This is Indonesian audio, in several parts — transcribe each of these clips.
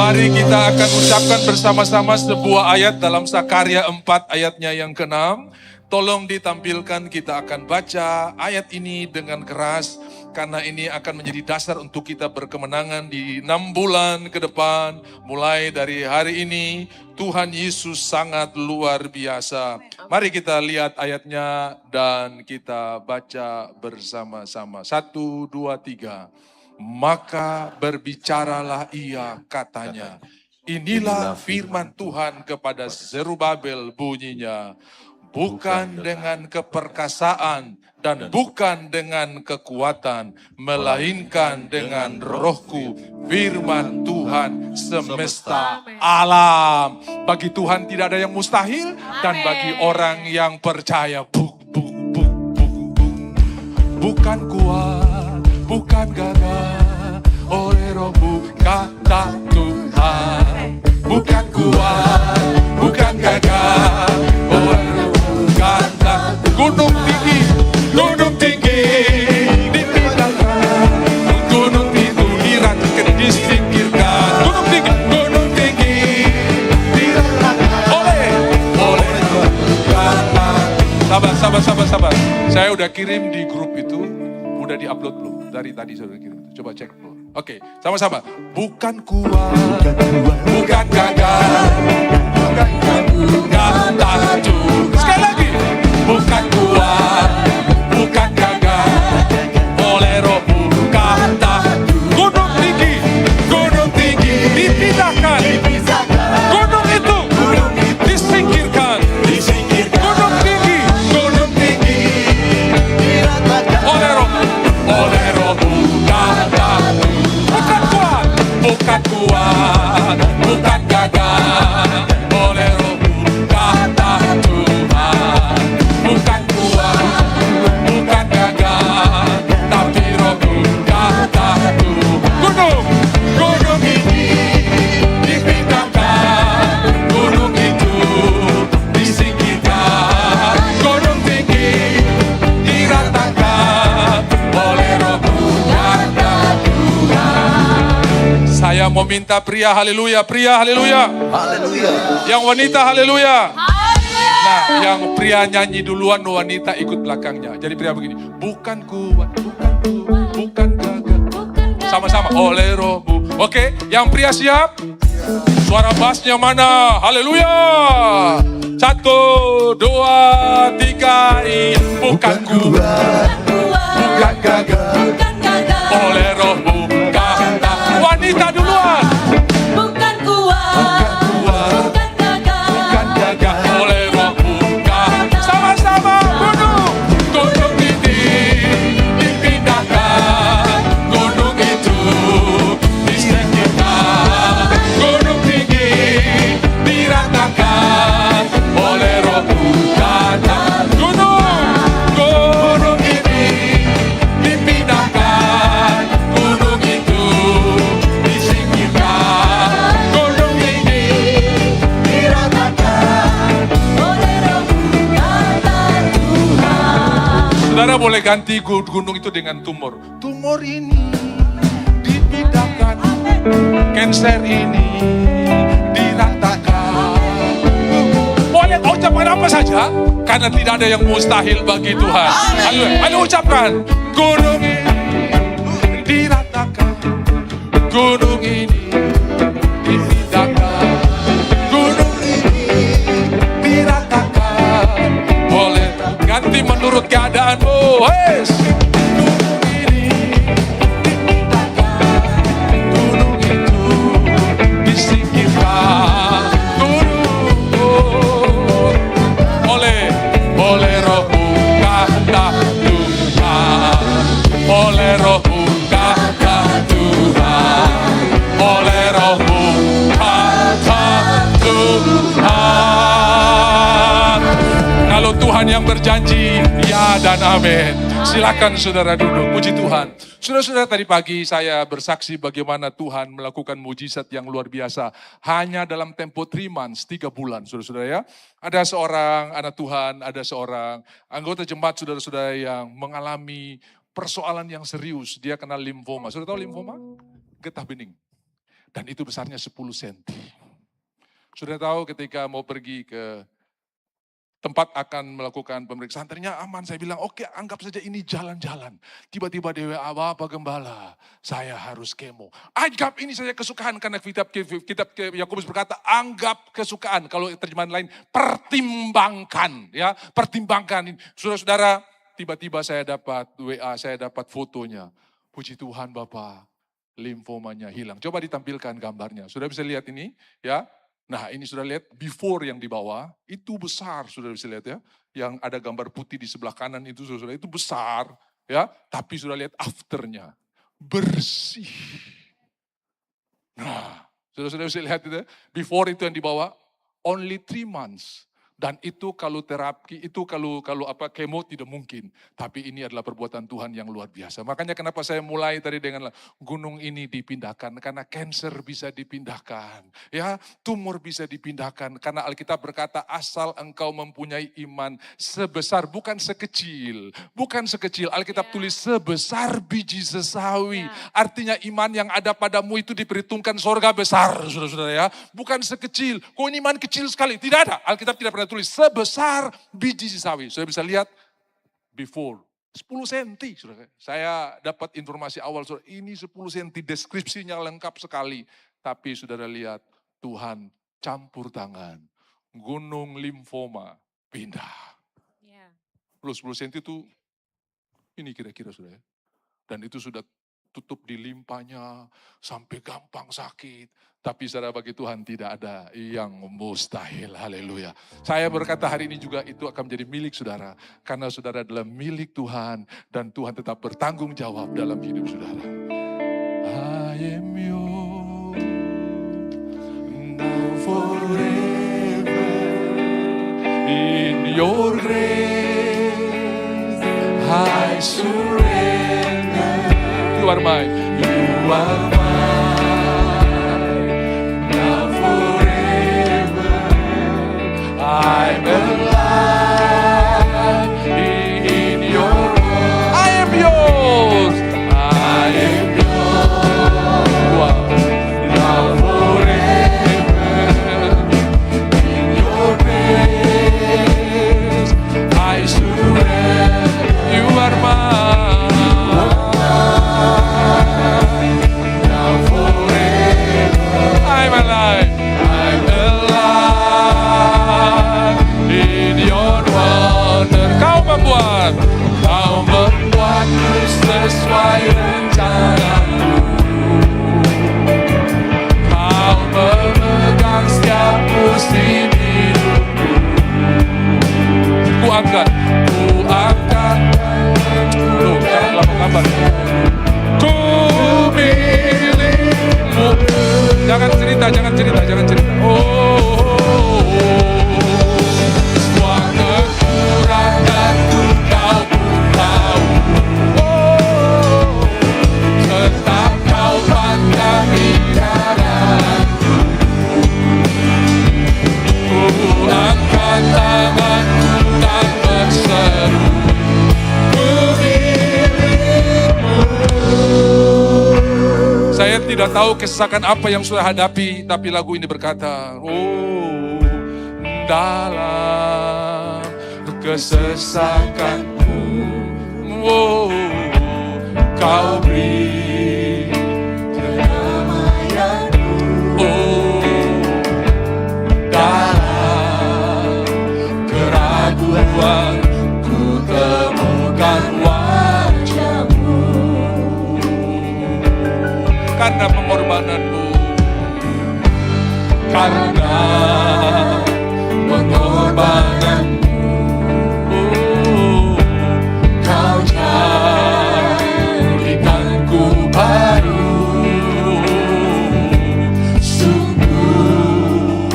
Mari kita akan ucapkan bersama-sama sebuah ayat dalam Sakarya 4 ayatnya yang ke-6. Tolong ditampilkan, kita akan baca ayat ini dengan keras. Karena ini akan menjadi dasar untuk kita berkemenangan di 6 bulan ke depan. Mulai dari hari ini, Tuhan Yesus sangat luar biasa. Mari kita lihat ayatnya dan kita baca bersama-sama. 1, 2, 3. Maka berbicaralah ia katanya. Inilah firman Tuhan kepada Zerubabel bunyinya. Bukan dengan keperkasaan dan bukan dengan kekuatan, melainkan dengan rohku, firman Tuhan semesta alam. Bagi Tuhan tidak ada yang mustahil, dan bagi orang yang percaya, bukan kuat, bukan gagah, oleh rohmu kata Tuhan. Bukan kuat, bukan gagah, oleh rohmu kata. Gunung tinggi, dipindahkan. Gunung itu diratakan, disingkirkan. Gunung tinggi, diratakan oleh kata. Sabar. Saya udah kirim di grup itu, udah diupload belum? Dari tadi saya udah kirim. Coba cek dulu. Oke, sama-sama. Bukan kuat, bukan gagah, bukan tajuk. Sekali lagi. Bukan kuat, bukan gagah, oleh rohmu kata. Gunung tinggi, dipindahkan. Gunung itu disingkirkan. Gunung tinggi, oleh rohmu kata. Bukan kuat, bukan gagah, oleh rohmu kata Tuhan. Bukan kuat, bukan gagah, tapi rohmu kata Tuhan. Gunung ini dipindahkan, gunung itu disingkirkan. Gunung tinggi diratakan, oleh rohmu kata Tuhan. Saya mau minta pria haleluya. Haleluya. Yang wanita haleluya. Nah, yang pria nyanyi duluan, wanita ikut belakangnya. Jadi pria begini, bukan kuat, bukan gagah. Sama-sama, oleh rohmu. Oke, yang pria siap? Suara bassnya mana? Haleluya. 1, 2, 3, bukan kuat, bukan gagah, oleh rohmu kata. Wanita duluan. Bukan kuat, bukan gagah, oleh rohmu kata. Sama-sama, gunung ini dipindahkan. Gunung itu disingkirkan. Gunung tinggi diratakan, oleh rohmu kata. Gunung ini dipindahkan. Gunung itu disingkirkan. Gunung tinggi diratakan oleh rohmu kata Tuhan. Saudara boleh ganti gunung itu dengan tumor. Tumor ini dipindahkan. Cancer ini diratakan. Boleh ucapkan apa saja, karena tidak ada yang mustahil bagi Tuhan. Ayo ucapkan. Gunung ini diratakan. Gunung ini dipindahkan. Gunung ini diratakan. Boleh ganti menurut keadaanmu. Wes. Gunung ini dipindahkan. Gunung itu disingkirkan. Oleh rohmu kata Tuhan. Oleh rohmu kata Tuhan. Oleh rohmu kata Tuhan. Kalau Tuhan yang berjanji, ya dan amin. Silakan saudara duduk, puji Tuhan. Saudara-saudara, tadi pagi saya bersaksi bagaimana Tuhan melakukan mujizat yang luar biasa. Hanya dalam tempo 3 months, 3 bulan saudara-saudara ya. Ada seorang anak Tuhan, ada seorang anggota jemaat saudara-saudara yang mengalami persoalan yang serius. Dia kena limfoma. Saudara tahu limfoma? Getah bening. Dan itu besarnya 10 senti. Sudah tahu ketika mau pergi ke tempat akan melakukan pemeriksaan, ternyata aman. Saya bilang, oke, anggap saja ini jalan-jalan. Tiba-tiba Dewa Bapak Gembala, saya harus kemo. Anggap ini saya kesukaan, karena kitab Yakobus berkata, anggap kesukaan. Kalau terjemahan lain, pertimbangkan. Ya, pertimbangkan. Saudara-saudara, tiba-tiba saya dapat WA, saya dapat fotonya. Puji Tuhan Bapak, limfomanya hilang. Coba ditampilkan gambarnya. Sudah bisa lihat ini? Ya. Nah ini sudah lihat before yang di bawah, itu besar, sudah bisa lihat ya. Yang ada gambar putih di sebelah kanan itu sudah itu besar. Ya, tapi sudah lihat afternya, bersih. Nah, sudah bisa lihat itu ya. Before itu yang di bawah, only 3 months. Dan itu kalau terapi, itu kalau kemo tidak mungkin. Tapi ini adalah perbuatan Tuhan yang luar biasa. Makanya kenapa saya mulai tadi dengan gunung ini dipindahkan. Karena cancer bisa dipindahkan. Ya, tumor bisa dipindahkan. Karena Alkitab berkata asal engkau mempunyai iman sebesar, bukan sekecil. Bukan sekecil, Alkitab tulis sebesar biji sesawi. Artinya iman yang ada padamu itu diperhitungkan sorga besar, saudara-saudara ya. Bukan sekecil, kok ini iman kecil sekali. Tidak ada, Alkitab tidak pernah tulis sebesar biji sawi. Sudah bisa lihat before 10 senti. Saya dapat informasi awal, saudara, ini 10 senti, deskripsinya lengkap sekali. Tapi saudara lihat, Tuhan campur tangan. Gunung limfoma pindah. Plus 10 senti itu ini kira-kira saudara. Dan itu sudah tutup di limpanya sampai gampang sakit. Tapi saudara, bagi Tuhan tidak ada yang mustahil. Haleluya. Saya berkata hari ini juga itu akan menjadi milik saudara. Karena saudara adalah milik Tuhan. Dan Tuhan tetap bertanggung jawab dalam hidup saudara. I am yours now forever. In your grace I surrender. You are mine. You are mine. I'm alive in your world. I am yours. I am yours. Wow. Now forever. In your grace I surrender. You are mine. Now forever. I'm alive. I'm alive in your wonder. Kau membuatku sesuai rencanamu. Kau memegang setiap musim hidupku. Ku angkat. Loh, lama kabar. Ku milikmu. Jangan cerita. Semua kekuranganku kau pun tahu. Tetap kau pandang ibaratku. Ku angkat tanganku dan berseru. Ku milikmu. Saya tidak tahu kesesakan apa yang sudah hadapi, tapi lagu ini berkata, oh, dalam kesesakanku, oh, kau beri kedamaianmu. Oh, dalam keraguan ku temukan wajahmu. Karena pengorbananmu, karena pengorbananmu, oh, kau jadikanku baru. Sungguh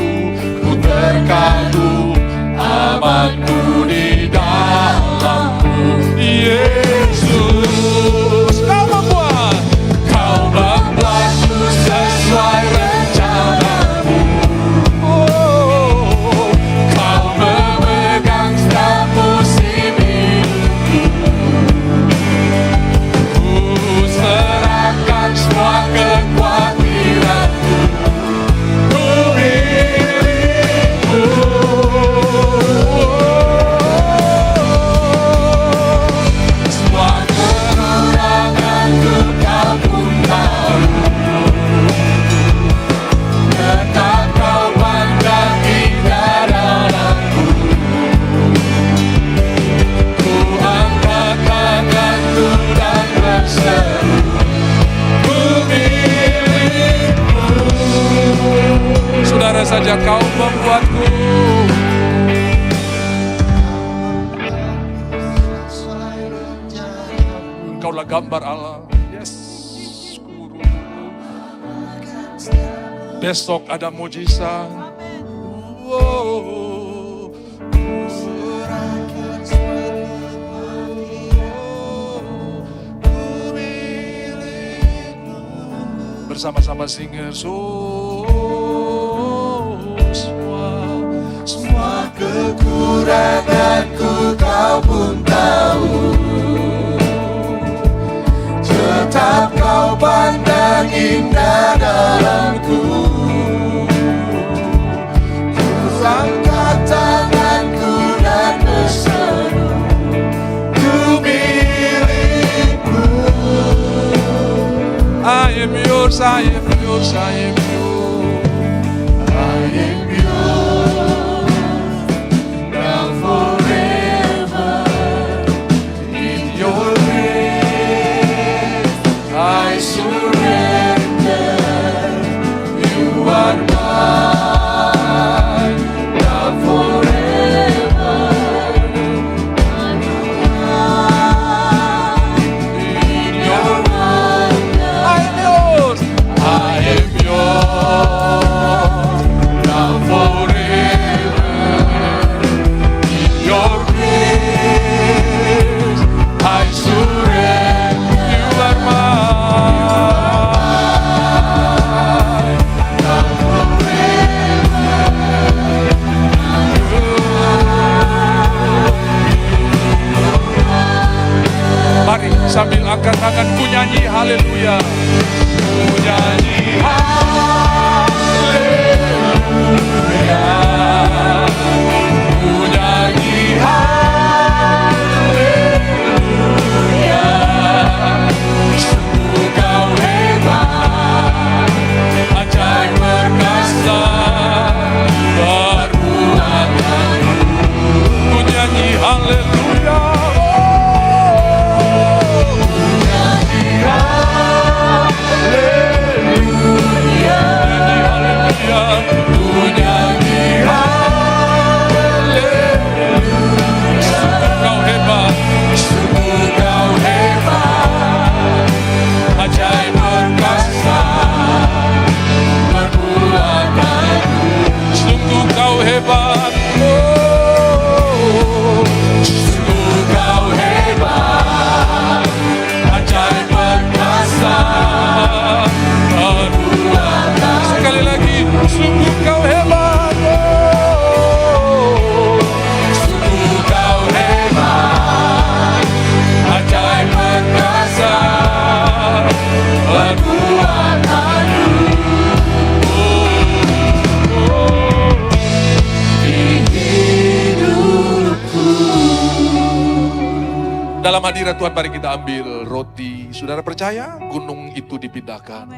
ku terkagum amanku di dalammu, Yesus. Kau membuatku sesuai rencanamu. Oh, saja kau membuatku. Engkaulah gambar Allah. Yes. Besok ada mujizat. Wow. Bersama-sama singer semua kekuranganku kau pun tahu, tetap kau pandang indah dalamku. Ku angkat tanganku dan berseru, ku milikmu. I am yours, I am yours, I am yours. I am yours, now forever. In your hands I surrender. You are mine, now forever. In your I am yours. I am yours, now forever. In your grace I surrender. You are mine. Now Mari sambil angkat tangan ku nyanyi haleluya. Ku nyanyi haleluya. ku nyanyi haleluya. Sungguh kau hebat, ajaib perkasa, perbuatanmu. ku nyanyi haleluya. Haleluya, Haleluya. ku nyanyi haleluya. Kau hebat. Sungguh kau hebat, ajaib perkasa, perbuatanmu. Sungguh kau hebat. Sungguh kau hebat, ajaib perkasa, perbuatanmu. Sekali lagi, sungguh kau hebat. Sungguh kau hebat, ajaib perkasa, perbuatanmu. Di hidupku. Dalam hadirat Tuhan mari kita ambil roti. Saudara percaya gunung itu dipindahkan.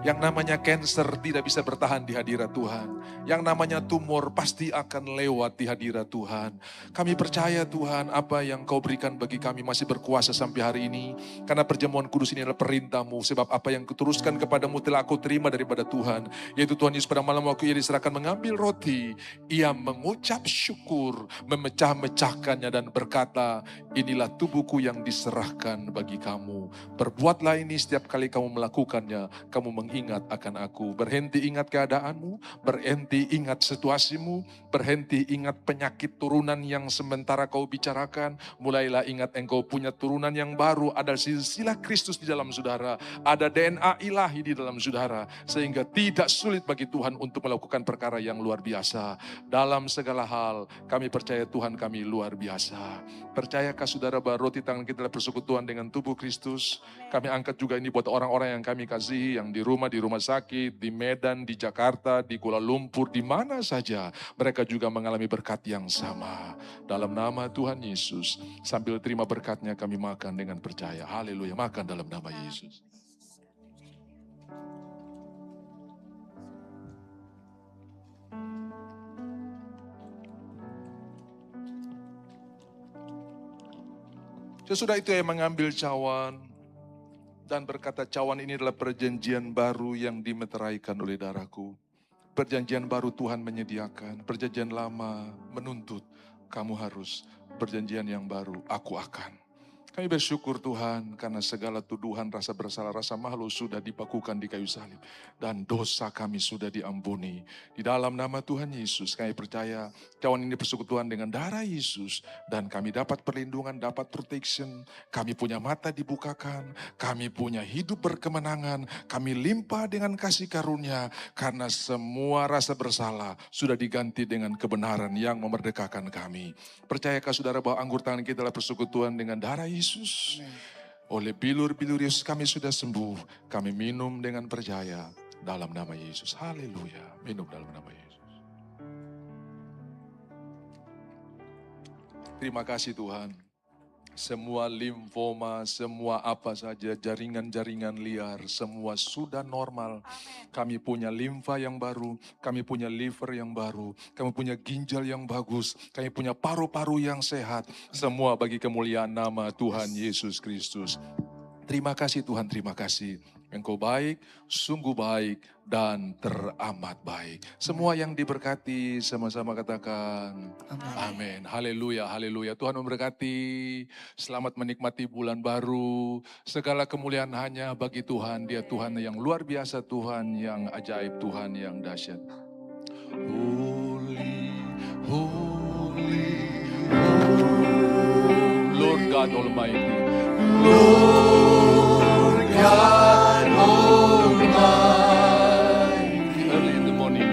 Yang namanya cancer tidak bisa bertahan di hadirat Tuhan. Yang namanya tumor pasti akan lewat di hadirat Tuhan. Kami percaya Tuhan apa yang kau berikan bagi kami masih berkuasa sampai hari ini. Karena perjamuan kudus ini adalah perintah-Mu. Sebab apa yang kuteruskan kepadamu telah aku terima daripada Tuhan. Yaitu Tuhan Yesus pada malam waktu ia diserahkan mengambil roti. Ia mengucap syukur, memecah-mecahkannya dan berkata, inilah tubuhku yang diserahkan bagi kamu. Perbuatlah ini setiap kali kamu melakukannya. Kamu mengingat akan aku. Berhenti ingat keadaanmu, berhenti ingat situasimu, berhenti ingat penyakit turunan yang sementara kau bicarakan. Mulailah ingat engkau punya turunan yang baru. Ada silsilah Kristus di dalam saudara. Ada DNA ilahi di dalam saudara. Sehingga tidak sulit bagi Tuhan untuk melakukan perkara yang luar biasa. Dalam segala hal kami percaya Tuhan kami luar biasa. Percayakah saudara bahwa roti tangan kita adalah persekutuan dengan tubuh Kristus? Kami angkat juga ini buat orang-orang yang kami kasihi, yang di rumah sakit, di Medan, di Jakarta, di Kuala Lumpur, di mana saja. Mereka juga mengalami berkat yang sama. Dalam nama Tuhan Yesus, sambil terima berkatnya kami makan dengan percaya. Haleluya, makan dalam nama Yesus. Sesudah itu ia mengambil cawan dan berkata, cawan ini adalah perjanjian baru yang dimeteraikan oleh darahku. Perjanjian baru Tuhan menyediakan, perjanjian lama menuntut. Kamu harus, perjanjian yang baru aku akan. Kami bersyukur Tuhan karena segala tuduhan rasa bersalah, rasa malu sudah dibakukan di kayu salib. Dan dosa kami sudah diampuni. Di dalam nama Tuhan Yesus kami percaya cawan ini persekutuan dengan darah Yesus. Dan kami dapat perlindungan, dapat protection. Kami punya mata dibukakan. Kami punya hidup berkemenangan. Kami limpah dengan kasih karunia. Karena semua rasa bersalah sudah diganti dengan kebenaran yang memerdekakan kami. Percayakah saudara bahwa anggur tangan kita adalah persekutuan dengan darah Yesus? Oleh bilur-bilur Yesus kami sudah sembuh. Kami minum dengan percaya dalam nama Yesus. Haleluya. Minum dalam nama Yesus. Terima kasih Tuhan. Semua limfoma, semua apa saja, jaringan-jaringan liar, semua sudah normal. Kami punya limfa yang baru, kami punya liver yang baru, kami punya ginjal yang bagus, kami punya paru-paru yang sehat. Semua bagi kemuliaan nama Tuhan Yesus Kristus. Terima kasih Tuhan, terima kasih. Engkau baik, sungguh baik, dan teramat baik. Semua yang diberkati sama-sama katakan amin. Haleluya, haleluya. Tuhan memberkati. Selamat menikmati bulan baru. Segala kemuliaan hanya bagi Tuhan. Dia Tuhan yang luar biasa, Tuhan yang ajaib, Tuhan yang dahsyat. Holy, holy, holy, Lord God Almighty. Lord God Almighty. Early in the morning.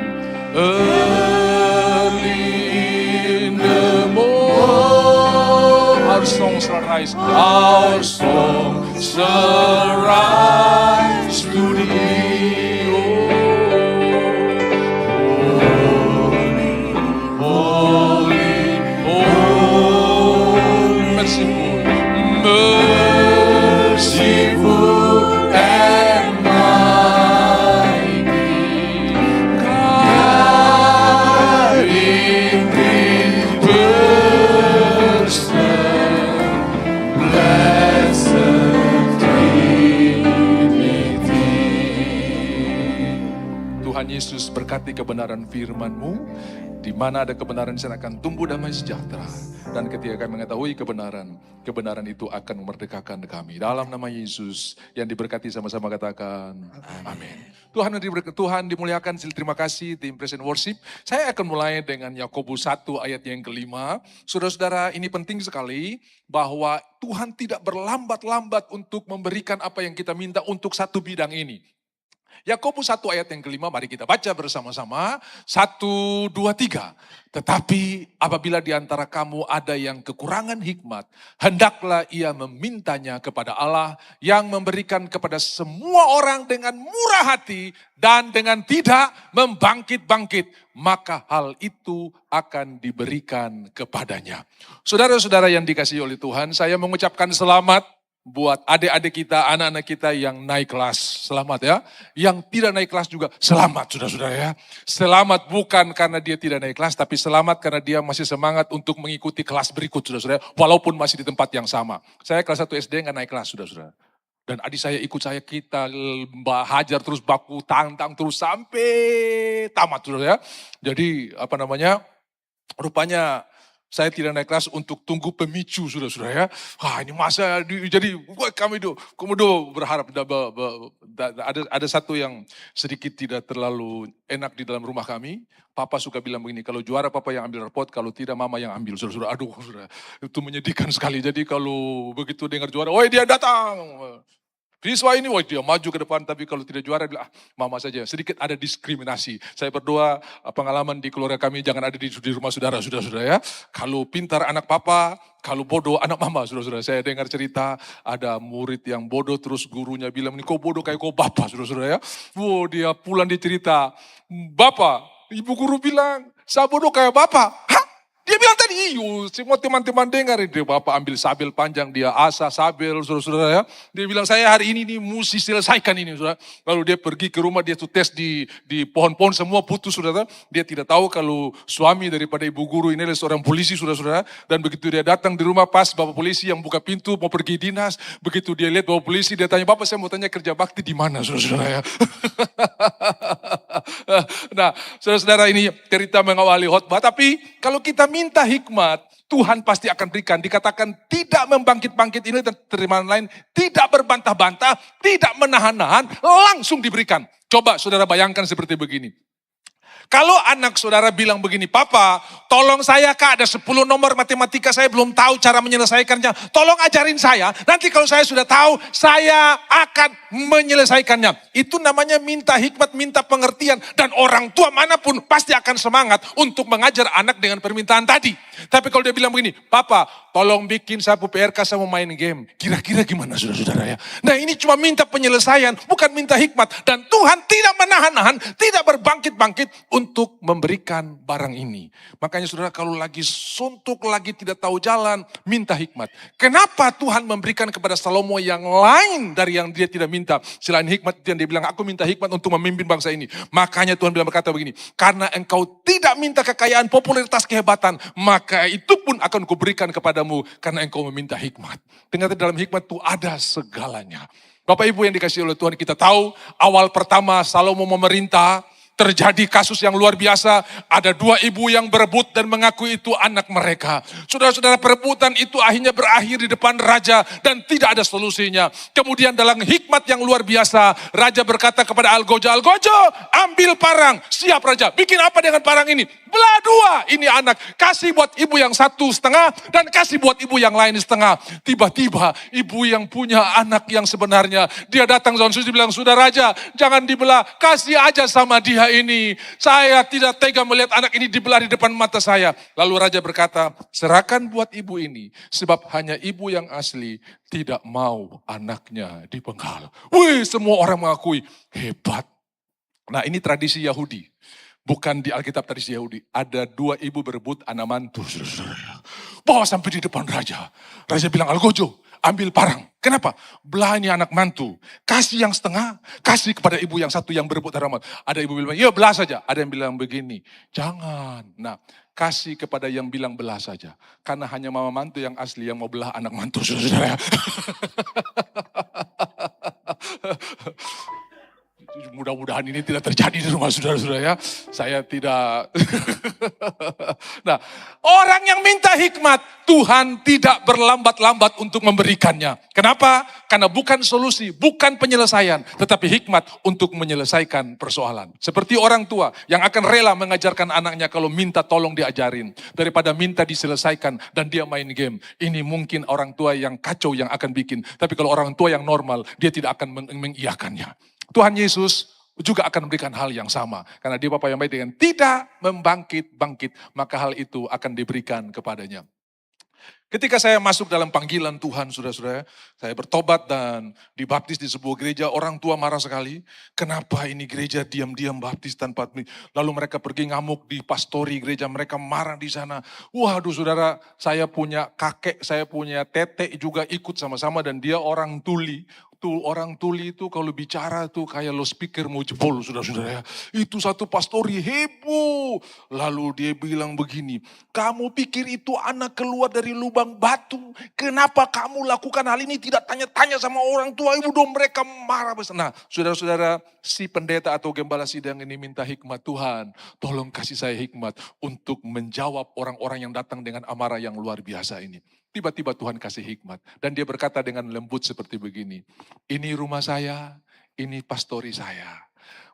Early in the morning. Our songs shall rise. Our songs shall rise to thee. Holy, holy, merciful, merciful and mighty, God in three person, blessed Trinity. Tuhan Yesus berkati kebenaran firman-Mu. Di mana ada kebenaran, di sana akan tumbuh damai sejahtera. Dan ketika kami mengetahui kebenaran, kebenaran itu akan memerdekakan kami. Dalam nama Yesus yang diberkati sama-sama katakan amin. Tuhan dimuliakan, terima kasih tim Present Worship. Saya akan mulai dengan Yakobus 1 ayat yang kelima. Saudara-saudara, ini penting sekali bahwa Tuhan tidak berlambat-lambat untuk memberikan apa yang kita minta untuk satu bidang ini. Yakobus 1 ayat yang kelima, mari kita baca bersama-sama. 1, 2, 3. Tetapi apabila di antara kamu ada yang kekurangan hikmat, hendaklah ia memintanya kepada Allah yang memberikan kepada semua orang dengan murah hati dan dengan tidak membangkit-bangkit. Maka hal itu akan diberikan kepadanya. Saudara-saudara yang dikasihi oleh Tuhan, saya mengucapkan selamat buat adik-adik kita, anak-anak kita yang naik kelas. Selamat ya. Yang tidak naik kelas juga selamat saudara-saudara ya. Selamat bukan karena dia tidak naik kelas, tapi selamat karena dia masih semangat untuk mengikuti kelas berikut saudara-saudara. Walaupun masih di tempat yang sama. Saya kelas 1 SD nggak naik kelas saudara-saudara. Dan adik saya ikut saya, kita hajar terus, baku tantang terus sampai tamat saudara ya. Jadi rupanya saya tidak naik kelas untuk tunggu pemicu saudara-saudara ya. Wah ini masa jadi kami berharap ada satu yang sedikit tidak terlalu enak di dalam rumah kami. Papa suka bilang begini, kalau juara papa yang ambil rapot, kalau tidak mama yang ambil. Saudara-saudara, aduh saudara, itu menyedihkan sekali. Jadi kalau begitu dengar juara, woi dia datang. Siswa ini, wah dia maju ke depan, tapi kalau tidak juara, bilang, mama saja. Sedikit ada diskriminasi. Saya berdoa pengalaman di keluarga kami jangan ada di rumah saudara-saudara ya. Kalau pintar anak papa, kalau bodoh anak mama, saudara-saudara. Saya dengar cerita ada murid yang bodoh, terus gurunya bilang, ini kau bodoh kayak kau bapak, saudara-saudara ya. Wow, dia pulang dia cerita, bapak, ibu guru bilang, saya bodoh kayak bapak. Hah? Dia bilang tadi, semua teman-teman dengar. Dia bapak ambil sabel panjang, dia asah sabel, saudara-saudara ya. Dia bilang, saya hari ini mesti selesaikan ini, saudara. Lalu dia pergi ke rumah, dia tuh tes di pohon-pohon, semua putus, saudara. Dia tidak tahu kalau suami daripada ibu guru ini adalah seorang polisi, saudara-saudara. Dan begitu dia datang di rumah, pas bapak polisi yang buka pintu, mau pergi dinas. Begitu dia lihat bapak polisi, dia tanya, bapak saya mau tanya kerja bakti di mana, saudara-saudara ya. Nah, saudara-saudara, ini cerita mengawali khotbah. Tapi kalau kita minta hikmat, Tuhan pasti akan berikan. Dikatakan tidak membangkit-bangkit ini dan terimaan lain. Tidak berbantah-bantah, tidak menahan-nahan, langsung diberikan. Coba saudara bayangkan seperti begini. Kalau anak saudara bilang begini, Papa, tolong saya Kak, ada 10 nomor matematika saya belum tahu cara menyelesaikannya. Tolong ajarin saya, nanti kalau saya sudah tahu, saya akan menyelesaikannya. Itu namanya minta hikmat, minta pengertian. Dan orang tua manapun pasti akan semangat untuk mengajar anak dengan permintaan tadi. Tapi kalau dia bilang begini, Papa, tolong bikin sapu PRK, saya mau main game. Kira-kira gimana saudara-saudara ya? Nah ini cuma minta penyelesaian, bukan minta hikmat. Dan Tuhan tidak menahan-nahan, tidak berbangkit-bangkit untuk memberikan barang ini. Makanya saudara kalau lagi suntuk, lagi tidak tahu jalan, minta hikmat. Kenapa Tuhan memberikan kepada Salomo yang lain dari yang dia tidak minta? Selain hikmat yang dia bilang, aku minta hikmat untuk memimpin bangsa ini. Makanya Tuhan bilang berkata begini, karena engkau tidak minta kekayaan, popularitas, kehebatan, maka itu pun akan kuberikan kepadamu karena engkau meminta hikmat. Ternyata dalam hikmat itu ada segalanya. Bapak Ibu yang dikasihi oleh Tuhan, kita tahu awal pertama Salomo memerintah, terjadi kasus yang luar biasa. Ada 2 ibu yang berebut dan mengaku itu anak mereka. Saudara-saudara, perebutan itu akhirnya berakhir di depan raja dan tidak ada solusinya. Kemudian dalam hikmat yang luar biasa, raja berkata kepada Algojo, Algojo, ambil parang. Siap raja, bikin apa dengan parang ini? Belah 2, ini anak. Kasih buat ibu yang 1,5 dan kasih buat ibu yang lain setengah. Tiba-tiba ibu yang punya anak yang sebenarnya, dia datang Tuhan Yesus bilang, sudah raja, jangan dibelah, kasih aja sama dia ini. Saya tidak tega melihat anak ini dibelah di depan mata saya. Lalu raja berkata, serahkan buat ibu ini, sebab hanya ibu yang asli tidak mau anaknya dipenggal. Wih, semua orang mengakui, hebat. Nah ini tradisi Yahudi. Bukan di Alkitab tradisi Yahudi. Ada 2 ibu berebut anak mantu. Bawa sampai di depan raja. Raja bilang, Algojo, ambil parang. Kenapa? Belah ini anak mantu. Kasih yang setengah, kasih kepada ibu yang 1 yang berebut anak mantu. Ada ibu bilang, ya belah saja. Ada yang bilang begini, jangan. Nah, kasih kepada yang bilang belah saja. Karena hanya mama mantu yang asli yang mau belah anak mantu. Saudara. Mudah-mudahan ini tidak terjadi di rumah saudara-saudara ya. Saya tidak. Nah, orang yang minta hikmat, Tuhan tidak berlambat-lambat untuk memberikannya. Kenapa? Karena bukan solusi, bukan penyelesaian, tetapi hikmat untuk menyelesaikan persoalan. Seperti orang tua yang akan rela mengajarkan anaknya kalau minta tolong diajarin, daripada minta diselesaikan dan dia main game. Ini mungkin orang tua yang kacau yang akan bikin. Tapi kalau orang tua yang normal, dia tidak akan mengiyakannya. Tuhan Yesus juga akan memberikan hal yang sama. Karena dia Bapa yang baik dengan tidak membangkit-bangkit, maka hal itu akan diberikan kepadanya. Ketika saya masuk dalam panggilan Tuhan, saudara-saudara, saya bertobat dan dibaptis di sebuah gereja, orang tua marah sekali. Kenapa ini gereja diam-diam baptis tanpa lalu mereka pergi ngamuk di pastori gereja, mereka marah di sana. Waduh saudara, saya punya kakek, saya punya tete juga ikut sama-sama dan dia orang tuli. Orang tuli itu kalau bicara tuh kayak lo speaker mau jebol saudara-saudara ya. Itu satu pastori heboh. Lalu dia bilang begini, kamu pikir itu anak keluar dari lubang batu? Kenapa kamu lakukan hal ini? Tidak tanya-tanya sama orang tua ibu dong, mereka marah besar. Nah saudara-saudara, si pendeta atau gembala sidang ini minta hikmat, Tuhan tolong kasih saya hikmat untuk menjawab orang-orang yang datang dengan amarah yang luar biasa ini. Tiba-tiba Tuhan kasih hikmat. Dan dia berkata dengan lembut seperti begini. Ini rumah saya, ini pastori saya.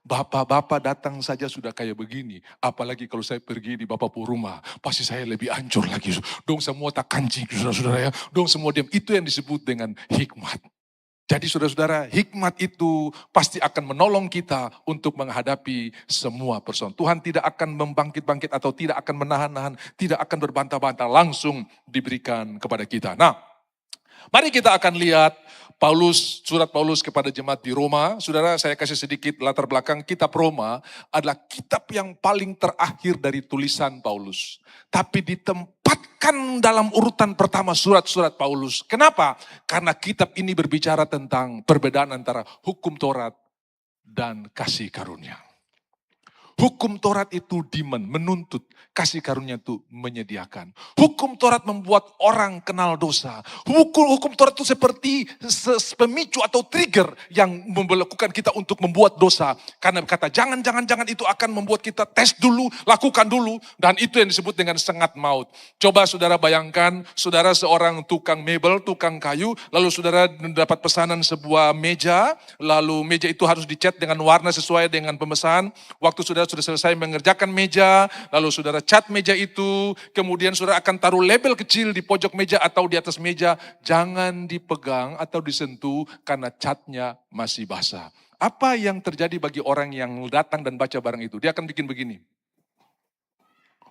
Bapak-bapak datang saja sudah kayak begini. Apalagi kalau saya pergi di bapak rumah. Pasti saya lebih hancur lagi. Dong semua tak kancing saudara-saudara ya. Dong semua diam. Itu yang disebut dengan hikmat. Jadi saudara-saudara, hikmat itu pasti akan menolong kita untuk menghadapi semua persoalan. Tuhan tidak akan membangkit-bangkit atau tidak akan menahan-nahan, tidak akan berbantah-bantah, langsung diberikan kepada kita. Nah, mari kita akan lihat surat Paulus kepada jemaat di Roma. Saudara, saya kasih sedikit latar belakang. Kitab Roma adalah kitab yang paling terakhir dari tulisan Paulus. Tapi ditempatkan dalam urutan pertama surat-surat Paulus. Kenapa? Karena kitab ini berbicara tentang perbedaan antara hukum Taurat dan kasih karunia. Hukum Taurat itu demand, menuntut. Kasih karunia itu menyediakan. Hukum Taurat membuat orang kenal dosa. Hukum Taurat itu seperti pemicu atau trigger yang melakukan kita untuk membuat dosa. Karena kata jangan itu akan membuat kita tes dulu, lakukan dulu. Dan itu yang disebut dengan sengat maut. Coba saudara bayangkan, saudara seorang tukang mebel, tukang kayu, lalu saudara mendapat pesanan sebuah meja, lalu meja itu harus dicat dengan warna sesuai dengan pemesan. Waktu saudara sudah selesai mengerjakan meja, lalu saudara cat meja itu, kemudian saudara akan taruh label kecil di pojok meja atau di atas meja, jangan dipegang atau disentuh karena catnya masih basah. Apa yang terjadi bagi orang yang datang dan baca barang itu? Dia akan bikin begini.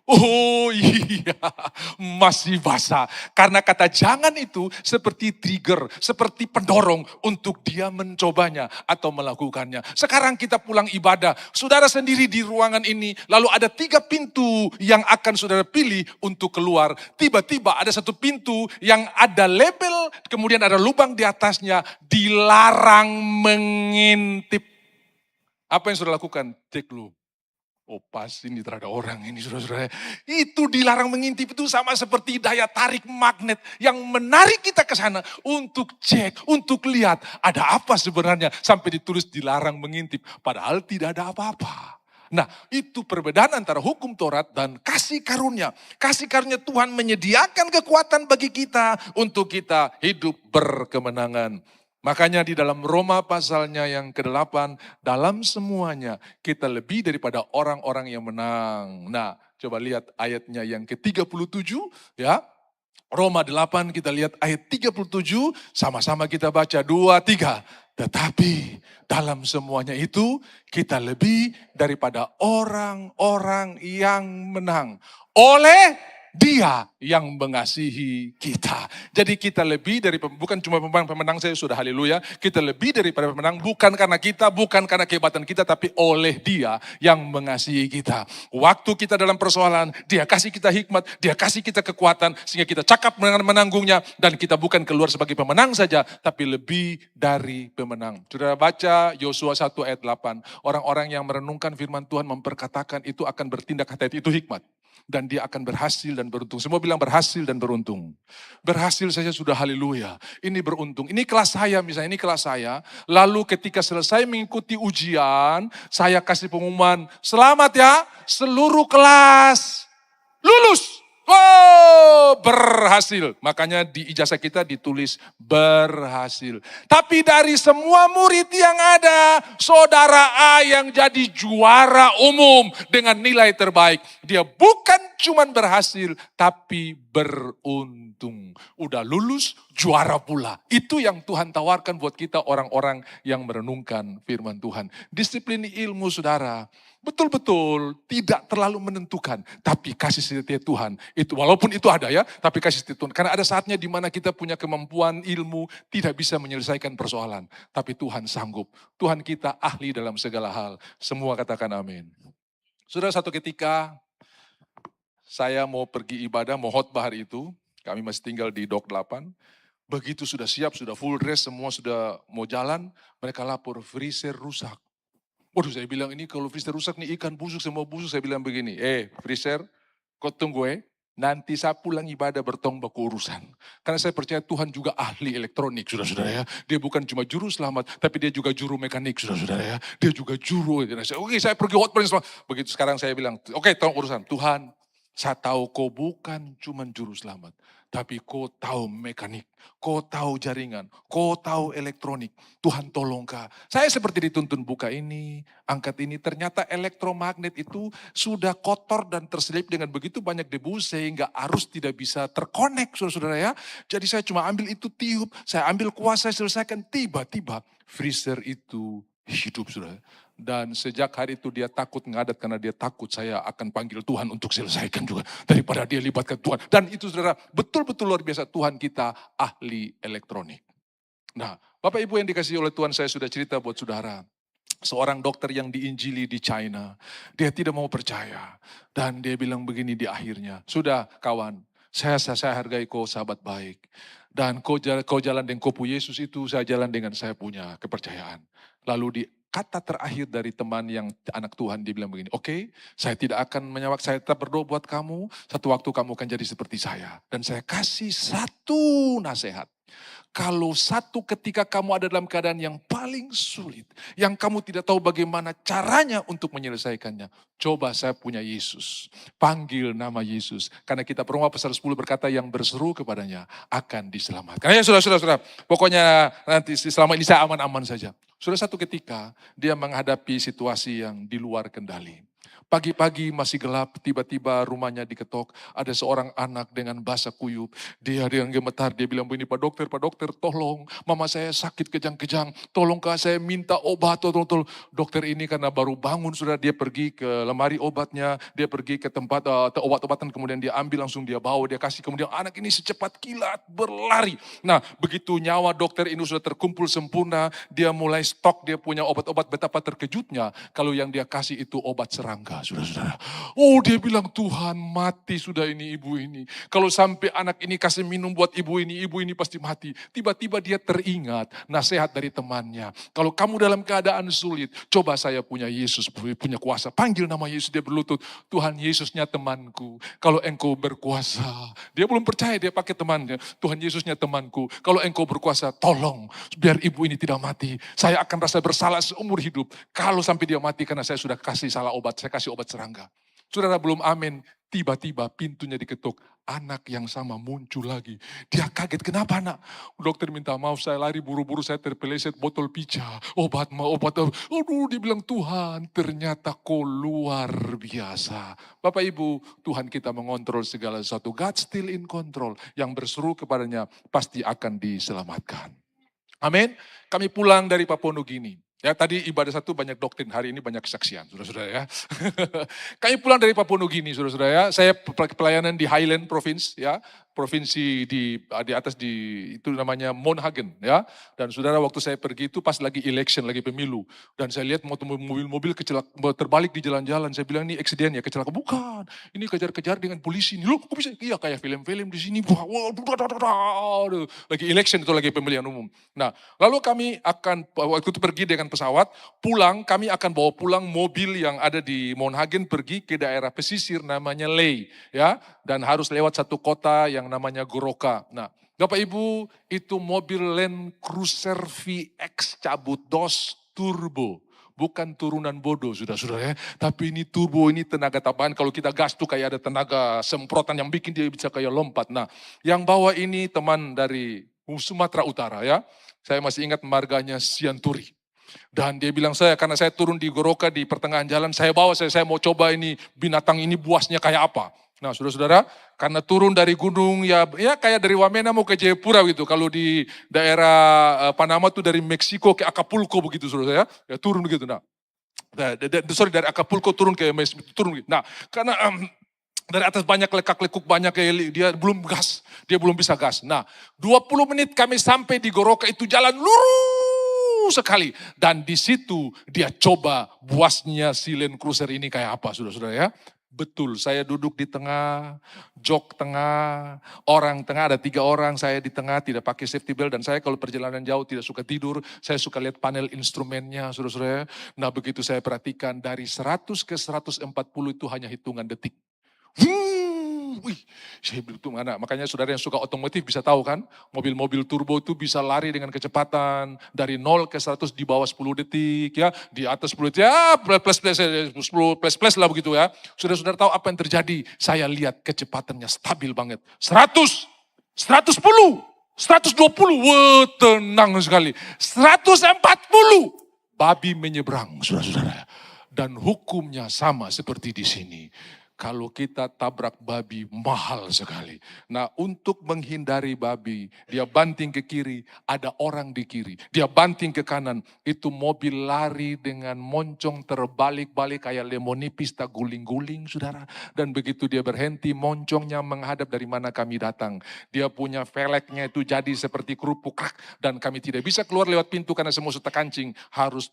Oh iya, masih basah. Karena kata jangan itu seperti trigger, seperti pendorong untuk dia mencobanya atau melakukannya. Sekarang kita pulang ibadah, saudara sendiri di ruangan ini, lalu ada 3 pintu yang akan saudara pilih untuk keluar. Tiba-tiba ada satu pintu yang ada label, kemudian ada lubang di atasnya, dilarang mengintip. Apa yang saudara lakukan? Cek dulu. Oh pasti ini terhadap orang ini saudara-saudara. Itu dilarang mengintip itu sama seperti daya tarik magnet yang menarik kita ke sana untuk cek, untuk lihat ada apa sebenarnya. Sampai ditulis dilarang mengintip padahal tidak ada apa-apa. Nah itu perbedaan antara hukum Taurat dan kasih karunia. Kasih karunia Tuhan menyediakan kekuatan bagi kita untuk kita hidup berkemenangan. Makanya di dalam Roma pasalnya yang ke-8, dalam semuanya kita lebih daripada orang-orang yang menang. Nah, coba lihat ayatnya yang ke-37 ya. Roma 8 kita lihat ayat 37, sama-sama kita baca 2, 3. Tetapi dalam semuanya itu kita lebih daripada orang-orang yang menang. Oleh Dia yang mengasihi kita. Jadi kita lebih dari, bukan cuma pemenang saya sudah haleluya. Kita lebih daripada pemenang bukan karena kita, bukan karena kehebatan kita. Tapi oleh Dia yang mengasihi kita. Waktu kita dalam persoalan, Dia kasih kita hikmat, Dia kasih kita kekuatan. Sehingga kita cakap menanggungnya. Dan kita bukan keluar sebagai pemenang saja, tapi lebih dari pemenang. Saudara baca Yosua 1 ayat 8. Orang-orang yang merenungkan firman Tuhan memperkatakan itu akan bertindak hati-hati, itu hikmat. Dan dia akan berhasil dan beruntung. Semua bilang berhasil dan beruntung. Berhasil saja sudah haleluya. Ini beruntung. Ini kelas saya misalnya, ini kelas saya. Lalu ketika selesai mengikuti ujian, saya kasih pengumuman, selamat ya seluruh kelas lulus. Oh, berhasil. Makanya di ijazah kita ditulis berhasil. Tapi dari semua murid yang ada, saudara A yang jadi juara umum dengan nilai terbaik. Dia bukan cuma berhasil, tapi beruntung. Udah lulus, juara pula. Itu yang Tuhan tawarkan buat kita orang-orang yang merenungkan firman Tuhan. Disiplin ilmu saudara. Betul-betul tidak terlalu menentukan. Tapi kasih setia Tuhan, itu walaupun itu ada ya, tapi kasih setia Tuhan. Karena ada saatnya di mana kita punya kemampuan ilmu, tidak bisa menyelesaikan persoalan. Tapi Tuhan sanggup. Tuhan kita ahli dalam segala hal. Semua katakan amin. Sudah satu ketika, saya mau pergi ibadah, mau khotbah hari itu. Kami masih tinggal di Dok 8. Begitu sudah siap, sudah full dress, semua sudah mau jalan. Mereka lapor, freezer rusak. Waduh saya bilang ini kalau freezer rusak nih ikan busuk semua busuk. Saya bilang begini, freezer kau tunggu nanti saya pulang ibadah bertong baku urusan. Karena saya percaya Tuhan juga ahli elektronik saudara-saudara ya. Dia bukan cuma juru selamat tapi dia juga juru mekanik saudara-saudara ya. Dia juga juru. Oke saya pergi hotline. Begitu sekarang saya bilang oke tolong urusan. Tuhan saya tahu kau bukan cuma juru selamat. Tapi kau tahu mekanik, kau tahu jaringan, kau tahu elektronik. Tuhan tolong kah. Saya seperti dituntun buka ini, angkat ini. Ternyata elektromagnet itu sudah kotor dan terselip dengan begitu banyak debu sehingga arus tidak bisa terkonek saudara-saudara ya. Jadi saya cuma ambil itu tiup, saya ambil kuasa, selesaikan. Tiba-tiba freezer itu hidup saudara. Dan sejak hari itu dia takut ngadat karena dia takut saya akan panggil Tuhan untuk selesaikan juga. Daripada dia libatkan Tuhan. Dan itu saudara betul-betul luar biasa Tuhan kita ahli elektronik. Nah Bapak Ibu yang dikasihi oleh Tuhan saya sudah cerita buat saudara. Seorang dokter yang diinjili di China. Dia tidak mau percaya. Dan dia bilang begini di akhirnya. Sudah kawan saya hargai kau sahabat baik. Dan kau jalan dengan kau Yesus itu saya jalan dengan saya punya kepercayaan. Lalu kata terakhir dari teman yang anak Tuhan, dia bilang begini, oke, saya tidak akan menyawak, saya tetap berdoa buat kamu, satu waktu kamu akan jadi seperti saya. Dan saya kasih satu nasihat. Kalau satu ketika kamu ada dalam keadaan yang paling sulit, yang kamu tidak tahu bagaimana caranya untuk menyelesaikannya, coba saya punya Yesus. Panggil nama Yesus. Karena kita Roma pasal 10 berkata yang berseru kepadanya akan diselamatkan. Ya sudah. Pokoknya nanti selama ini saya aman-aman saja. Sudah satu ketika dia menghadapi situasi yang di luar kendali. Pagi-pagi masih gelap, tiba-tiba rumahnya diketok. Ada seorang anak dengan basah kuyup. Dia dengan gemetar, dia bilang begini, Pak dokter, tolong. Mama saya sakit kejang-kejang. Tolong kak, saya minta obat. Tolong. Dokter ini karena baru bangun, sudah dia pergi ke lemari obatnya. Dia pergi ke tempat obat-obatan, kemudian dia ambil, langsung dia bawa, dia kasih. Kemudian anak ini secepat kilat berlari. Nah, begitu nyawa dokter ini sudah terkumpul sempurna, dia mulai stok, dia punya obat-obat. Betapa terkejutnya kalau yang dia kasih itu obat serangga. Saudara-saudara. Oh, dia bilang, Tuhan, mati sudah ini ibu ini. Kalau sampai anak ini kasih minum buat ibu ini pasti mati. Tiba-tiba dia teringat nasihat dari temannya. Kalau kamu dalam keadaan sulit, coba saya punya Yesus, punya kuasa. Panggil nama Yesus, dia berlutut. Tuhan, Yesusnya temanku. Kalau engkau berkuasa. Dia belum percaya, dia pakai temannya. Tuhan, Yesusnya temanku. Kalau engkau berkuasa, tolong. Biar ibu ini tidak mati. Saya akan rasa bersalah seumur hidup. Kalau sampai dia mati karena saya sudah kasih salah obat. Saya kasih obat serangga. Saudara belum amin, tiba-tiba pintunya diketuk. Anak yang sama muncul lagi. Dia kaget, kenapa nak? Dokter minta maaf, saya lari buru-buru, saya terpeleset botol pica. Obat. Aduh, dia bilang, Tuhan, ternyata kau luar biasa. Bapak Ibu, Tuhan kita mengontrol segala sesuatu. God still in control. Yang berseru kepadanya pasti akan diselamatkan. Amin. Kami pulang dari Papua Nugini. Ya, tadi ibadah satu banyak doktrin, hari ini banyak kesaksian, saudara-saudara ya. Kami pulang dari Papua Nugini, saudara-saudara ya. Saya pelayanan di Highland Province, ya, provinsi di atas itu namanya Monhagen, ya. Dan saudara, waktu saya pergi itu pas lagi election, lagi pemilu, dan saya lihat mobil-mobil terbalik di jalan-jalan. Saya bilang, ini eksiden ya, kecelakaan. Bukan, ini kejar-kejar dengan polisi. Loh, kok bisa? Iya, kayak film-film di sini. Lagi election itu, lagi pemilihan umum. Nah, lalu kami akan waktu itu pergi dengan pesawat, pulang kami akan bawa pulang mobil yang ada di Monhagen pergi ke daerah pesisir namanya Ley, ya, dan harus lewat satu kota yang namanya Goroka. Nah, Bapak Ibu, itu mobil Land Cruiser VX cabut DOS turbo. Bukan turunan bodoh, saudara-saudara ya. Tapi ini turbo, ini tenaga tambahan. Kalau kita gas tuh kayak ada tenaga semprotan yang bikin dia bisa kayak lompat. Nah, yang bawa ini teman dari Sumatera Utara ya. Saya masih ingat marganya Sianturi. Dan dia bilang karena saya turun di Goroka di pertengahan jalan, saya mau coba ini binatang ini buasnya kayak apa. Nah, saudara-saudara, karena turun dari gunung ya kayak dari Wamena mau ke Jayapura gitu. Kalau di daerah Panama tuh dari Meksiko ke Acapulco begitu, saudara ya turun begitu. Nah, dari Acapulco turun ke turun. Nah, karena dari atas banyak lekak-lekuk, banyak dia belum bisa gas. Nah, 20 menit kami sampai di Goroka, itu jalan lurus sekali. Dan di situ dia coba buasnya si Land Cruiser ini kayak apa, saudara-saudara ya. Betul, saya duduk di tengah, jok tengah, orang tengah, ada 3 orang, saya di tengah, tidak pakai safety belt, dan saya kalau perjalanan jauh tidak suka tidur, saya suka lihat panel instrumennya, saudara-saudara. Nah, begitu saya perhatikan, dari 100 ke 140 itu hanya hitungan detik. Wih, saya bilang mana? Makanya saudara yang suka otomotif bisa tahu kan, mobil-mobil turbo itu bisa lari dengan kecepatan dari 0 ke 100 di bawah 10 detik ya, di atas 10 detik ya, plus lah begitu ya. Saudara-saudara tahu apa yang terjadi? Saya lihat kecepatannya stabil banget. 100, 110, 120, wah tenang sekali. 140, babi menyeberang, saudara-saudara. Dan hukumnya sama seperti di sini. Kalau kita tabrak babi, mahal sekali. Nah, untuk menghindari babi, dia banting ke kiri, ada orang di kiri. Dia banting ke kanan, itu mobil lari dengan moncong terbalik-balik kayak lemon nipis tak guling-guling, saudara. Dan begitu dia berhenti, moncongnya menghadap dari mana kami datang. Dia punya velgnya itu jadi seperti kerupuk. Dan kami tidak bisa keluar lewat pintu karena semua sudah kancing. Harus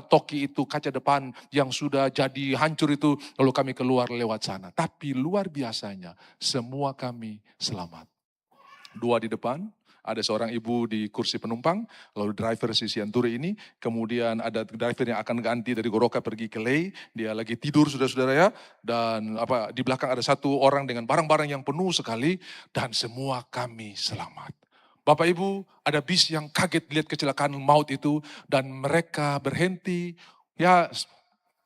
toki itu kaca depan yang sudah jadi hancur itu, lalu kami keluar lewat sana. Tapi luar biasanya semua kami selamat. 2 di depan, Ada seorang ibu di kursi penumpang, lalu driver si Sianturi ini, kemudian ada driver yang akan ganti dari Goroka pergi ke Lei, dia lagi tidur saudara-saudara ya, dan di belakang ada satu orang dengan barang-barang yang penuh sekali, dan semua kami selamat. Bapak Ibu, ada bis yang kaget lihat kecelakaan maut itu, dan mereka berhenti, ya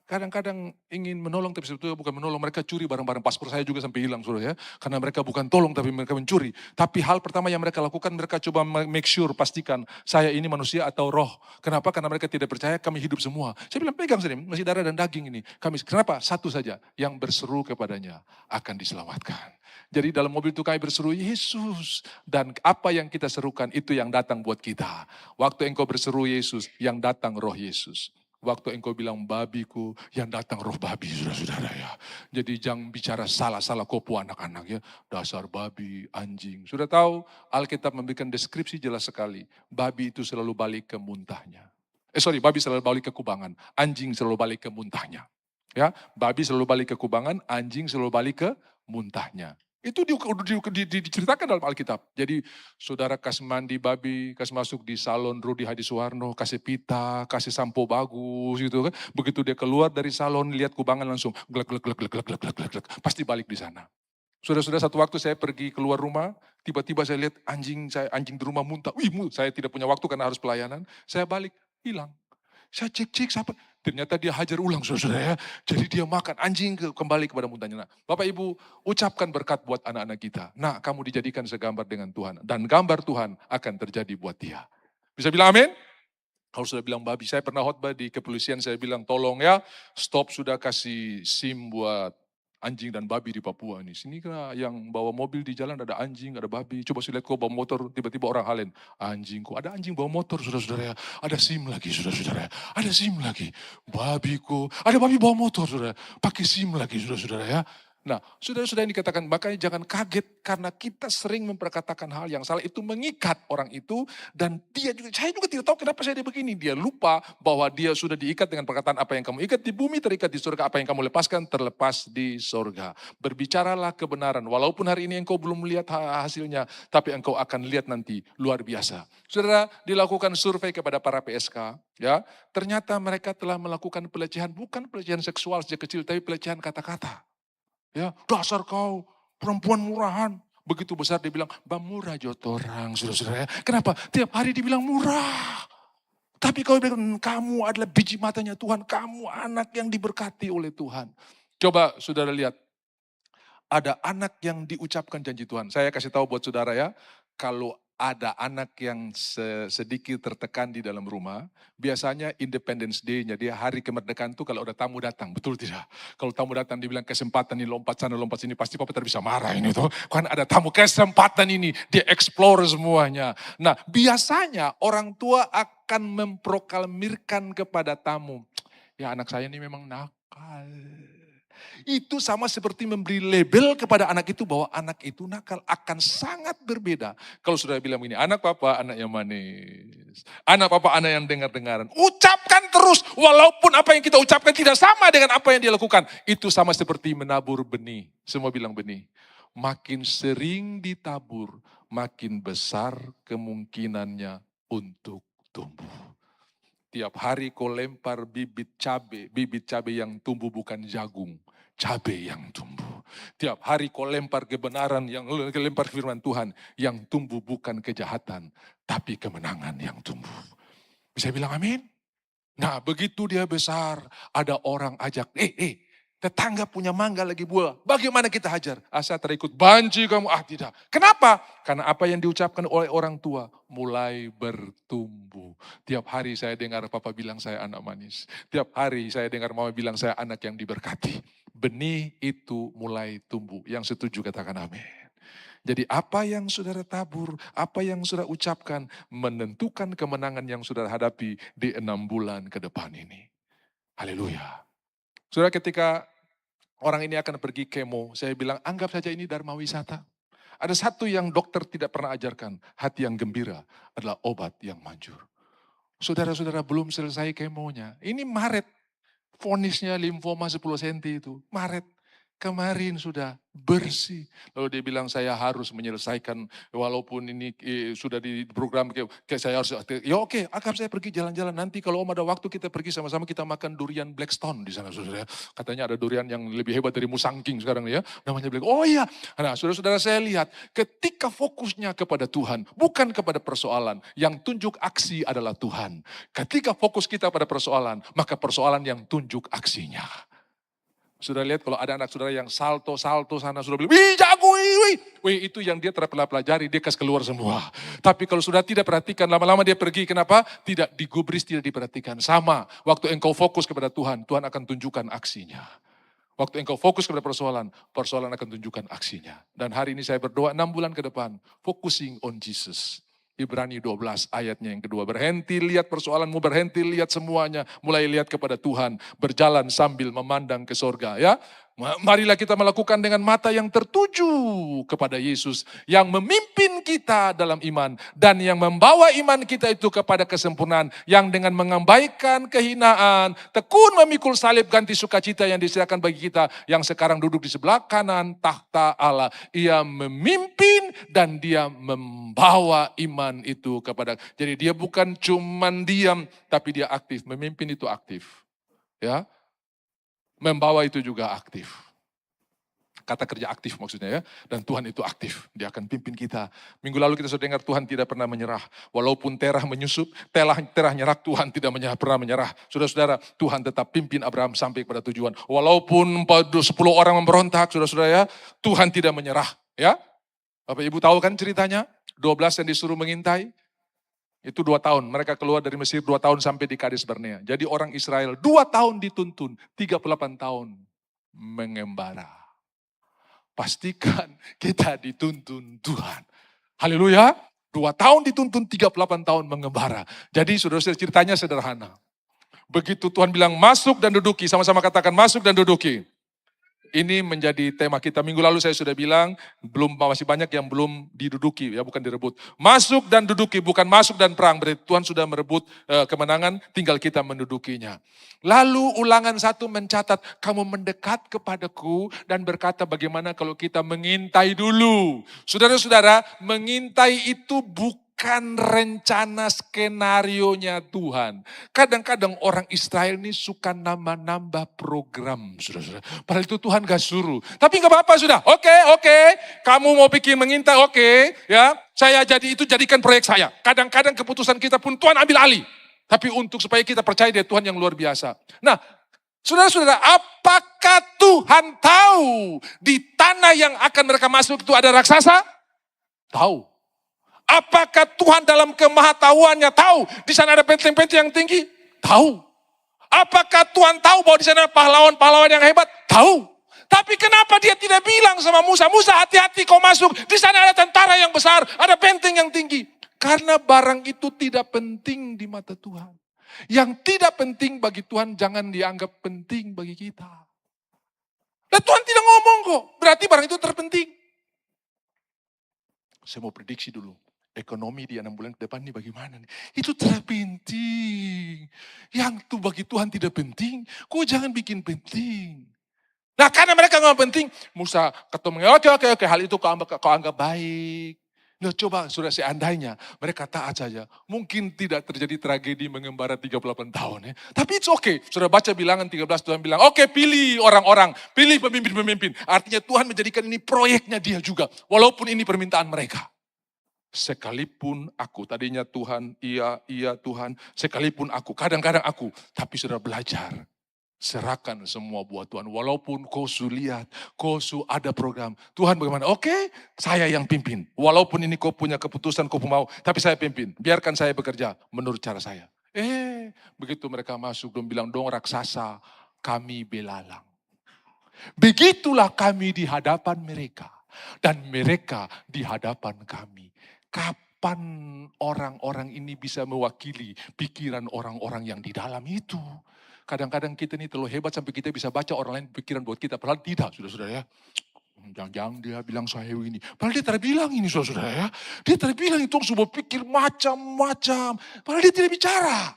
kadang-kadang ingin menolong tapi sebetulnya bukan menolong, mereka curi barang-barang. Paspor saya juga sampai hilang saudara ya, karena mereka bukan tolong tapi mereka mencuri. Tapi hal pertama yang mereka lakukan, mereka coba make sure, pastikan saya ini manusia atau roh. Kenapa? Karena mereka tidak percaya kami hidup semua. Saya bilang pegang sini, masih darah dan daging ini. Kenapa? Satu saja, yang berseru kepadanya akan diselamatkan. Jadi dalam mobil itu kami berseru Yesus, dan apa yang kita serukan itu yang datang buat kita. Waktu engkau berseru Yesus, yang datang roh Yesus. Waktu engkau bilang babiku, yang datang roh babi, saudara-saudara ya. Jadi jangan bicara salah-salah kopu anak-anak ya. Dasar babi, anjing. Sudah tahu Alkitab memberikan deskripsi jelas sekali. Babi itu selalu balik ke muntahnya. Babi selalu balik ke kubangan. Anjing selalu balik ke muntahnya. Ya, babi selalu balik ke kubangan, anjing selalu balik ke muntahnya. Itu diceritakan dalam Alkitab. Jadi saudara kasih mandi babi, kasih masuk di salon Rudi Hadi Suwarno, kasih pita, kasih sampo bagus gitu kan. Begitu dia keluar dari salon, lihat kubangan langsung glek glek glek glek glek glek glek glek glek. Pasti balik di sana. Sudah satu waktu saya pergi keluar rumah, tiba-tiba saya lihat anjing di rumah muntah. Saya tidak punya waktu karena harus pelayanan. Saya balik, hilang. Saya cek siapa. Ternyata dia hajar ulang saudara ya. Jadi dia makan anjing kembali kepada muntahnya. Nah, Bapak Ibu ucapkan berkat buat anak-anak kita. Nah, kamu dijadikan segambar dengan Tuhan. Dan gambar Tuhan akan terjadi buat dia. Bisa bilang amin? Kalau sudah bilang babi, saya pernah khotbah di kepolisian, saya bilang tolong ya, stop sudah kasih SIM buat anjing dan babi di Papua ini. Sini kan yang bawa mobil di jalan ada anjing, ada babi. Coba lihat kok bawa motor, tiba-tiba orang halen. Anjingku, ada anjing bawa motor saudara-saudara ya. Ada SIM lagi saudara-saudara ya. Ada SIM lagi. Babiku, ada babi bawa motor saudara. Pakai SIM lagi saudara-saudara ya. Nah, saudara-saudara yang dikatakan, makanya jangan kaget karena kita sering memperkatakan hal yang salah, itu mengikat orang itu, dan saya juga tidak tahu kenapa saya begini. Dia lupa bahwa dia sudah diikat dengan perkataan apa yang kamu ikat di bumi terikat di surga, apa yang kamu lepaskan terlepas di surga. Berbicaralah kebenaran, walaupun hari ini engkau belum melihat hasilnya, tapi engkau akan lihat nanti luar biasa. Saudara, dilakukan survei kepada para PSK, ya, ternyata mereka telah melakukan pelecehan, bukan pelecehan seksual sejak kecil, tapi pelecehan kata-kata. Ya, dasar kau perempuan murahan. Begitu besar dia bilang, bang murah jotorang, saudara-saudara ya. Kenapa? Tiap hari dibilang murah. Tapi kau bilang, kamu adalah biji matanya Tuhan. Kamu anak yang diberkati oleh Tuhan. Coba saudara lihat. Ada anak yang diucapkan janji Tuhan. Saya kasih tahu buat saudara ya. Kalau ada anak yang sedikit tertekan di dalam rumah, biasanya Independence Day-nya, dia hari kemerdekaan itu kalau ada tamu datang, betul tidak? Kalau tamu datang dibilang kesempatan ini lompat sana lompat sini, pasti papa bisa marah ini tuh. Kan ada tamu kesempatan ini, dia explore semuanya. Nah, biasanya orang tua akan memproklamirkan kepada tamu, ya anak saya ini memang nakal. Itu sama seperti memberi label kepada anak itu bahwa anak itu nakal, akan sangat berbeda. Kalau sudah bilang begini, anak papa anak yang manis, anak papa anak yang dengar-dengaran. Ucapkan terus, walaupun apa yang kita ucapkan tidak sama dengan apa yang dia lakukan. Itu sama seperti menabur benih, semua bilang benih. Makin sering ditabur, makin besar kemungkinannya untuk tumbuh. Tiap hari kau lempar bibit cabai yang tumbuh bukan jagung, cabai yang tumbuh. Tiap hari kau lempar kebenaran, yang lempar firman Tuhan, yang tumbuh bukan kejahatan, tapi kemenangan yang tumbuh. Bisa bilang amin? Nah, begitu dia besar, ada orang ajak, tetangga punya mangga lagi buah, bagaimana kita hajar? Saya terikut, banci kamu, tidak. Kenapa? Karena apa yang diucapkan oleh orang tua mulai bertumbuh. Tiap hari saya dengar papa bilang saya anak manis. Tiap hari saya dengar mama bilang saya anak yang diberkati. Benih itu mulai tumbuh. Yang setuju katakan amin. Jadi apa yang saudara tabur, apa yang saudara ucapkan, menentukan kemenangan yang saudara hadapi di 6 bulan ke depan ini. Haleluya. Saudara, ketika orang ini akan pergi kemo, saya bilang anggap saja ini dharma wisata. Ada satu yang dokter tidak pernah ajarkan, hati yang gembira adalah obat yang manjur. Saudara-saudara belum selesai kemonya, ini Maret, vonisnya limfoma 10 cm itu, Maret. kemarin sudah bersih. Lalu dia bilang saya harus menyelesaikan walaupun ini sudah di program kayak saya harus ya oke, akan saya pergi jalan-jalan nanti kalau Om ada waktu kita pergi sama-sama kita makan durian Blackstone di sana saudara. Katanya ada durian yang lebih hebat dari Musangking sekarang ya. Namanya Black. Oh iya. Nah, saudara-saudara saya lihat ketika fokusnya kepada Tuhan, bukan kepada persoalan, yang tunjuk aksi adalah Tuhan. Ketika fokus kita pada persoalan, maka persoalan yang tunjuk aksinya. Sudah lihat kalau ada anak saudara yang salto sana, sudah bilang, wih jago, wih itu yang dia terpelajari, dia kasih keluar semua. Tapi kalau sudah tidak perhatikan, lama-lama dia pergi, kenapa? Tidak digubris, tidak diperhatikan. Sama, waktu engkau fokus kepada Tuhan, Tuhan akan tunjukkan aksinya. Waktu engkau fokus kepada persoalan, persoalan akan tunjukkan aksinya. Dan hari ini saya berdoa 6 bulan ke depan, focusing on Jesus. Ibrani 12 ayatnya yang kedua. Berhenti lihat persoalanmu, berhenti lihat semuanya. Mulai lihat kepada Tuhan. Berjalan sambil memandang ke sorga ya. Marilah kita melakukan dengan mata yang tertuju kepada Yesus. Yang memimpin kita dalam iman. Dan yang membawa iman kita itu kepada kesempurnaan. Yang dengan mengabaikan kehinaan. Tekun memikul salib ganti sukacita yang disediakan bagi kita. Yang sekarang duduk di sebelah kanan tahta Allah. Ia memimpin dan dia membawa iman itu kepada. Jadi dia bukan cuman diam. Tapi dia aktif. Memimpin itu aktif. Ya. Membawa itu juga aktif. Kata kerja aktif maksudnya ya. Dan Tuhan itu aktif. Dia akan pimpin kita. Minggu lalu kita sudah dengar Tuhan tidak pernah menyerah. Walaupun Terah menyusup, Terah nyerah, Tuhan tidak pernah menyerah. Saudara-saudara, Tuhan tetap pimpin Abraham sampai kepada tujuan. Walaupun 10 orang memberontak, saudara-saudara ya, Tuhan tidak menyerah. Ya, Bapak Ibu tahu kan ceritanya? 12 yang disuruh mengintai. Itu 2 tahun, mereka keluar dari Mesir 2 tahun sampai di Kades Barnea. Jadi orang Israel 2 tahun dituntun, 38 tahun mengembara. Pastikan kita dituntun Tuhan. Haleluya, 2 tahun dituntun, 38 tahun mengembara. Jadi saudara-saudara ceritanya sederhana. Begitu Tuhan bilang masuk dan duduki, sama-sama katakan masuk dan duduki. Ini menjadi tema kita. Minggu lalu saya sudah bilang, masih banyak yang belum diduduki, ya bukan direbut. Masuk dan duduki, bukan masuk dan perang. Berarti Tuhan sudah merebut kemenangan, tinggal kita mendudukinya. Lalu Ulangan 1 mencatat, kamu mendekat kepadaku dan berkata bagaimana kalau kita mengintai dulu. Saudara-saudara, mengintai itu bukan rencana skenarionya Tuhan. Kadang-kadang orang Israel ini suka nambah-nambah program. Saudara-saudara. Padahal itu Tuhan gak suruh. Tapi gak apa-apa sudah. Oke. Kamu mau bikin mengintai, oke. Ya, saya jadi itu jadikan proyek saya. Kadang-kadang keputusan kita pun Tuhan ambil alih. Tapi untuk supaya kita percaya dia Tuhan yang luar biasa. Nah, saudara-saudara, apakah Tuhan tahu di tanah yang akan mereka masuk itu ada raksasa? Tahu. Apakah Tuhan dalam kemahatauannya tahu di sana ada benteng-benteng yang tinggi? Tahu. Apakah Tuhan tahu bahwa di sana pahlawan-pahlawan yang hebat? Tahu. Tapi kenapa dia tidak bilang sama Musa, Musa hati-hati kau masuk, di sana ada tentara yang besar, ada benteng yang tinggi. Karena barang itu tidak penting di mata Tuhan. Yang tidak penting bagi Tuhan jangan dianggap penting bagi kita. Dan Tuhan tidak ngomong kok, berarti barang itu terpenting. Saya mau prediksi dulu. Ekonomi di 6 bulan ke depan ini bagaimana nih? Itu terpenting. Yang itu bagi Tuhan tidak penting, kok jangan bikin penting. Nah karena mereka nggak penting, Musa ketemu, oke, hal itu kau anggap baik. Nah coba sudah seandainya mereka taat saja. Mungkin tidak terjadi tragedi mengembara 38 tahun ya. Tapi it's okay. Sudah baca bilangan 13 Tuhan bilang, oke, pilih orang-orang, pilih pemimpin-pemimpin. Artinya Tuhan menjadikan ini proyeknya dia juga. Walaupun ini permintaan mereka. Sekalipun aku, tadinya Tuhan, iya Tuhan, sekalipun aku, kadang-kadang aku, tapi sudah belajar. Serahkan semua buat Tuhan. Walaupun kau lihat, kau ada program. Tuhan bagaimana? Oke, saya yang pimpin. Walaupun ini kau punya keputusan, kau mau, tapi saya pimpin. Biarkan saya bekerja menurut cara saya. Begitu mereka masuk dan bilang, dong raksasa, kami belalang. Begitulah kami di hadapan mereka. Dan mereka di hadapan kami. Kapan orang-orang ini bisa mewakili pikiran orang-orang yang di dalam itu? Kadang-kadang kita ini terlalu hebat sampai kita bisa baca orang lain pikiran buat kita. Padahal tidak, saudara-saudara ya. Jangan-jangan dia bilang saya ini. Padahal dia tidak bilang ini, saudara-saudara ya. Dia tidak bilang itu semua pikir macam-macam. Padahal dia tidak bicara.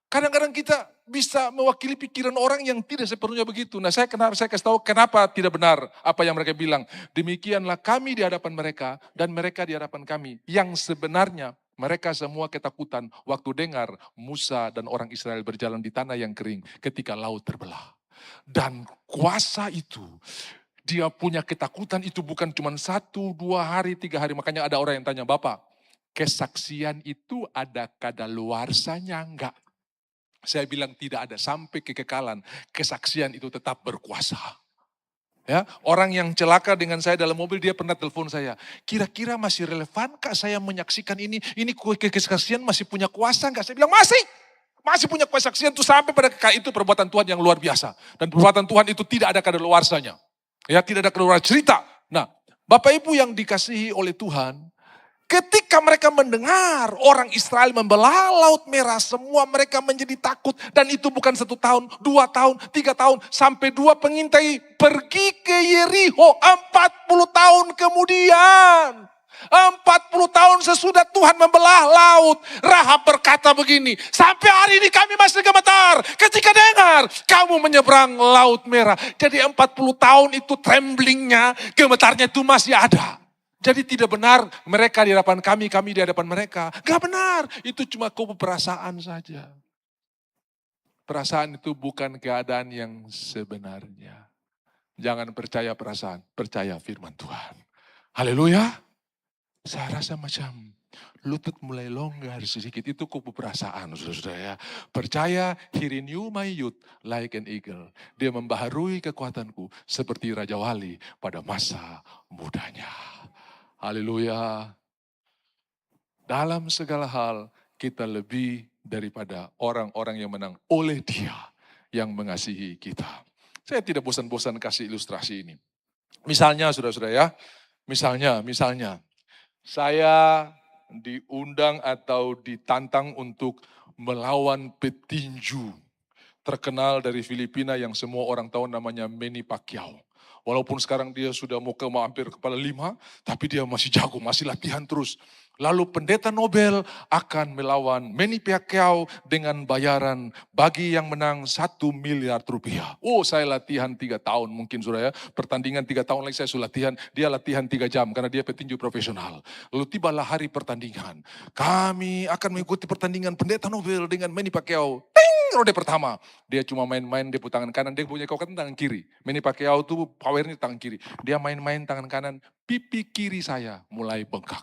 Kadang-kadang kita bisa mewakili pikiran orang yang tidak sepenuhnya begitu. Nah saya kasih tahu kenapa tidak benar apa yang mereka bilang. Demikianlah kami di hadapan mereka dan mereka di hadapan kami. Yang sebenarnya mereka semua ketakutan waktu dengar Musa dan orang Israel berjalan di tanah yang kering ketika laut terbelah. Dan kuasa itu, dia punya ketakutan itu bukan cuma 1, 2 hari, 3 hari. Makanya ada orang yang tanya, Bapak, kesaksian itu ada kadaluarsanya enggak? Saya bilang tidak ada, sampai kekekalan kesaksian itu tetap berkuasa. Ya, orang yang celaka dengan saya dalam mobil, dia pernah telepon saya. Kira-kira masih relevankah saya menyaksikan ini? Ini kesaksian masih punya kuasa enggak? Saya bilang masih punya kesaksian itu sampai pada itu perbuatan Tuhan yang luar biasa. Dan perbuatan Tuhan itu tidak ada kadaluarsanya. Ya, tidak ada keluar cerita. Nah, Bapak Ibu yang dikasihi oleh Tuhan, ketika mereka mendengar orang Israel membelah Laut Merah, semua mereka menjadi takut. Dan itu bukan 1 tahun, 2 tahun, 3 tahun, sampai 2 pengintai pergi ke Yeriko 40 tahun kemudian. 40 tahun sesudah Tuhan membelah laut, Rahab berkata begini, sampai hari ini kami masih gemetar ketika dengar kamu menyeberang Laut Merah. Jadi 40 tahun itu tremblingnya, gemetarnya itu masih ada. Jadi tidak benar mereka di hadapan kami di hadapan mereka. Gak benar, itu cuma keperasaan saja. Perasaan itu bukan keadaan yang sebenarnya. Jangan percaya perasaan, percaya firman Tuhan. Haleluya. Saya rasa macam lutut mulai longgar sedikit, itu keperasaan saudara ya. Percaya, he renew my youth like an eagle. Dia membaharui kekuatanku seperti Raja Wali pada masa mudanya. Haleluya. Dalam segala hal kita lebih daripada orang-orang yang menang oleh Dia yang mengasihi kita. Saya tidak bosan-bosan kasih ilustrasi ini. Misalnya saudara-saudara ya, misalnya saya diundang atau ditantang untuk melawan petinju terkenal dari Filipina yang semua orang tahu namanya Manny Pacquiao. Walaupun sekarang dia sudah mau hampir kepala 5, tapi dia masih jago, masih latihan terus. Lalu pendeta Nobel akan melawan Manny Pacquiao dengan bayaran bagi yang menang 1 miliar rupiah. Oh, saya latihan 3 tahun mungkin saudara ya. Pertandingan 3 tahun lagi saya sudah latihan. Dia latihan 3 jam karena dia petinju profesional. Lalu tibalah hari pertandingan. Kami akan mengikuti pertandingan pendeta Nobel dengan Manny Pacquiao. Ting, rode pertama. Dia cuma main-main, dia punya tangan kanan, dia punya kekuatan tangan kiri. Manny Pacquiao itu powernya tangan kiri. Dia main-main tangan kanan, pipi kiri saya mulai bengkak.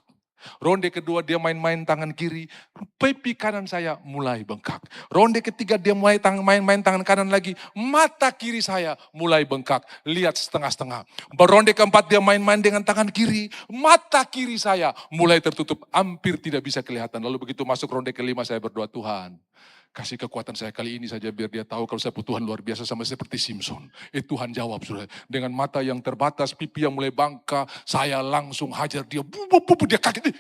Ronde kedua dia main-main tangan kiri, pipi kanan saya mulai bengkak. Ronde ketiga dia main-main tangan kanan lagi, mata kiri saya mulai bengkak. Lihat setengah-setengah. Ronde keempat dia main-main dengan tangan kiri, mata kiri saya mulai tertutup, hampir tidak bisa kelihatan. Lalu begitu masuk ronde kelima saya berdoa, Tuhan, kasih kekuatan saya kali ini saja biar dia tahu kalau saya Tuhan luar biasa sama seperti Simpson. Tuhan jawab saudara. Dengan mata yang terbatas, pipi yang mulai bangka, saya langsung hajar dia. Dia kaget.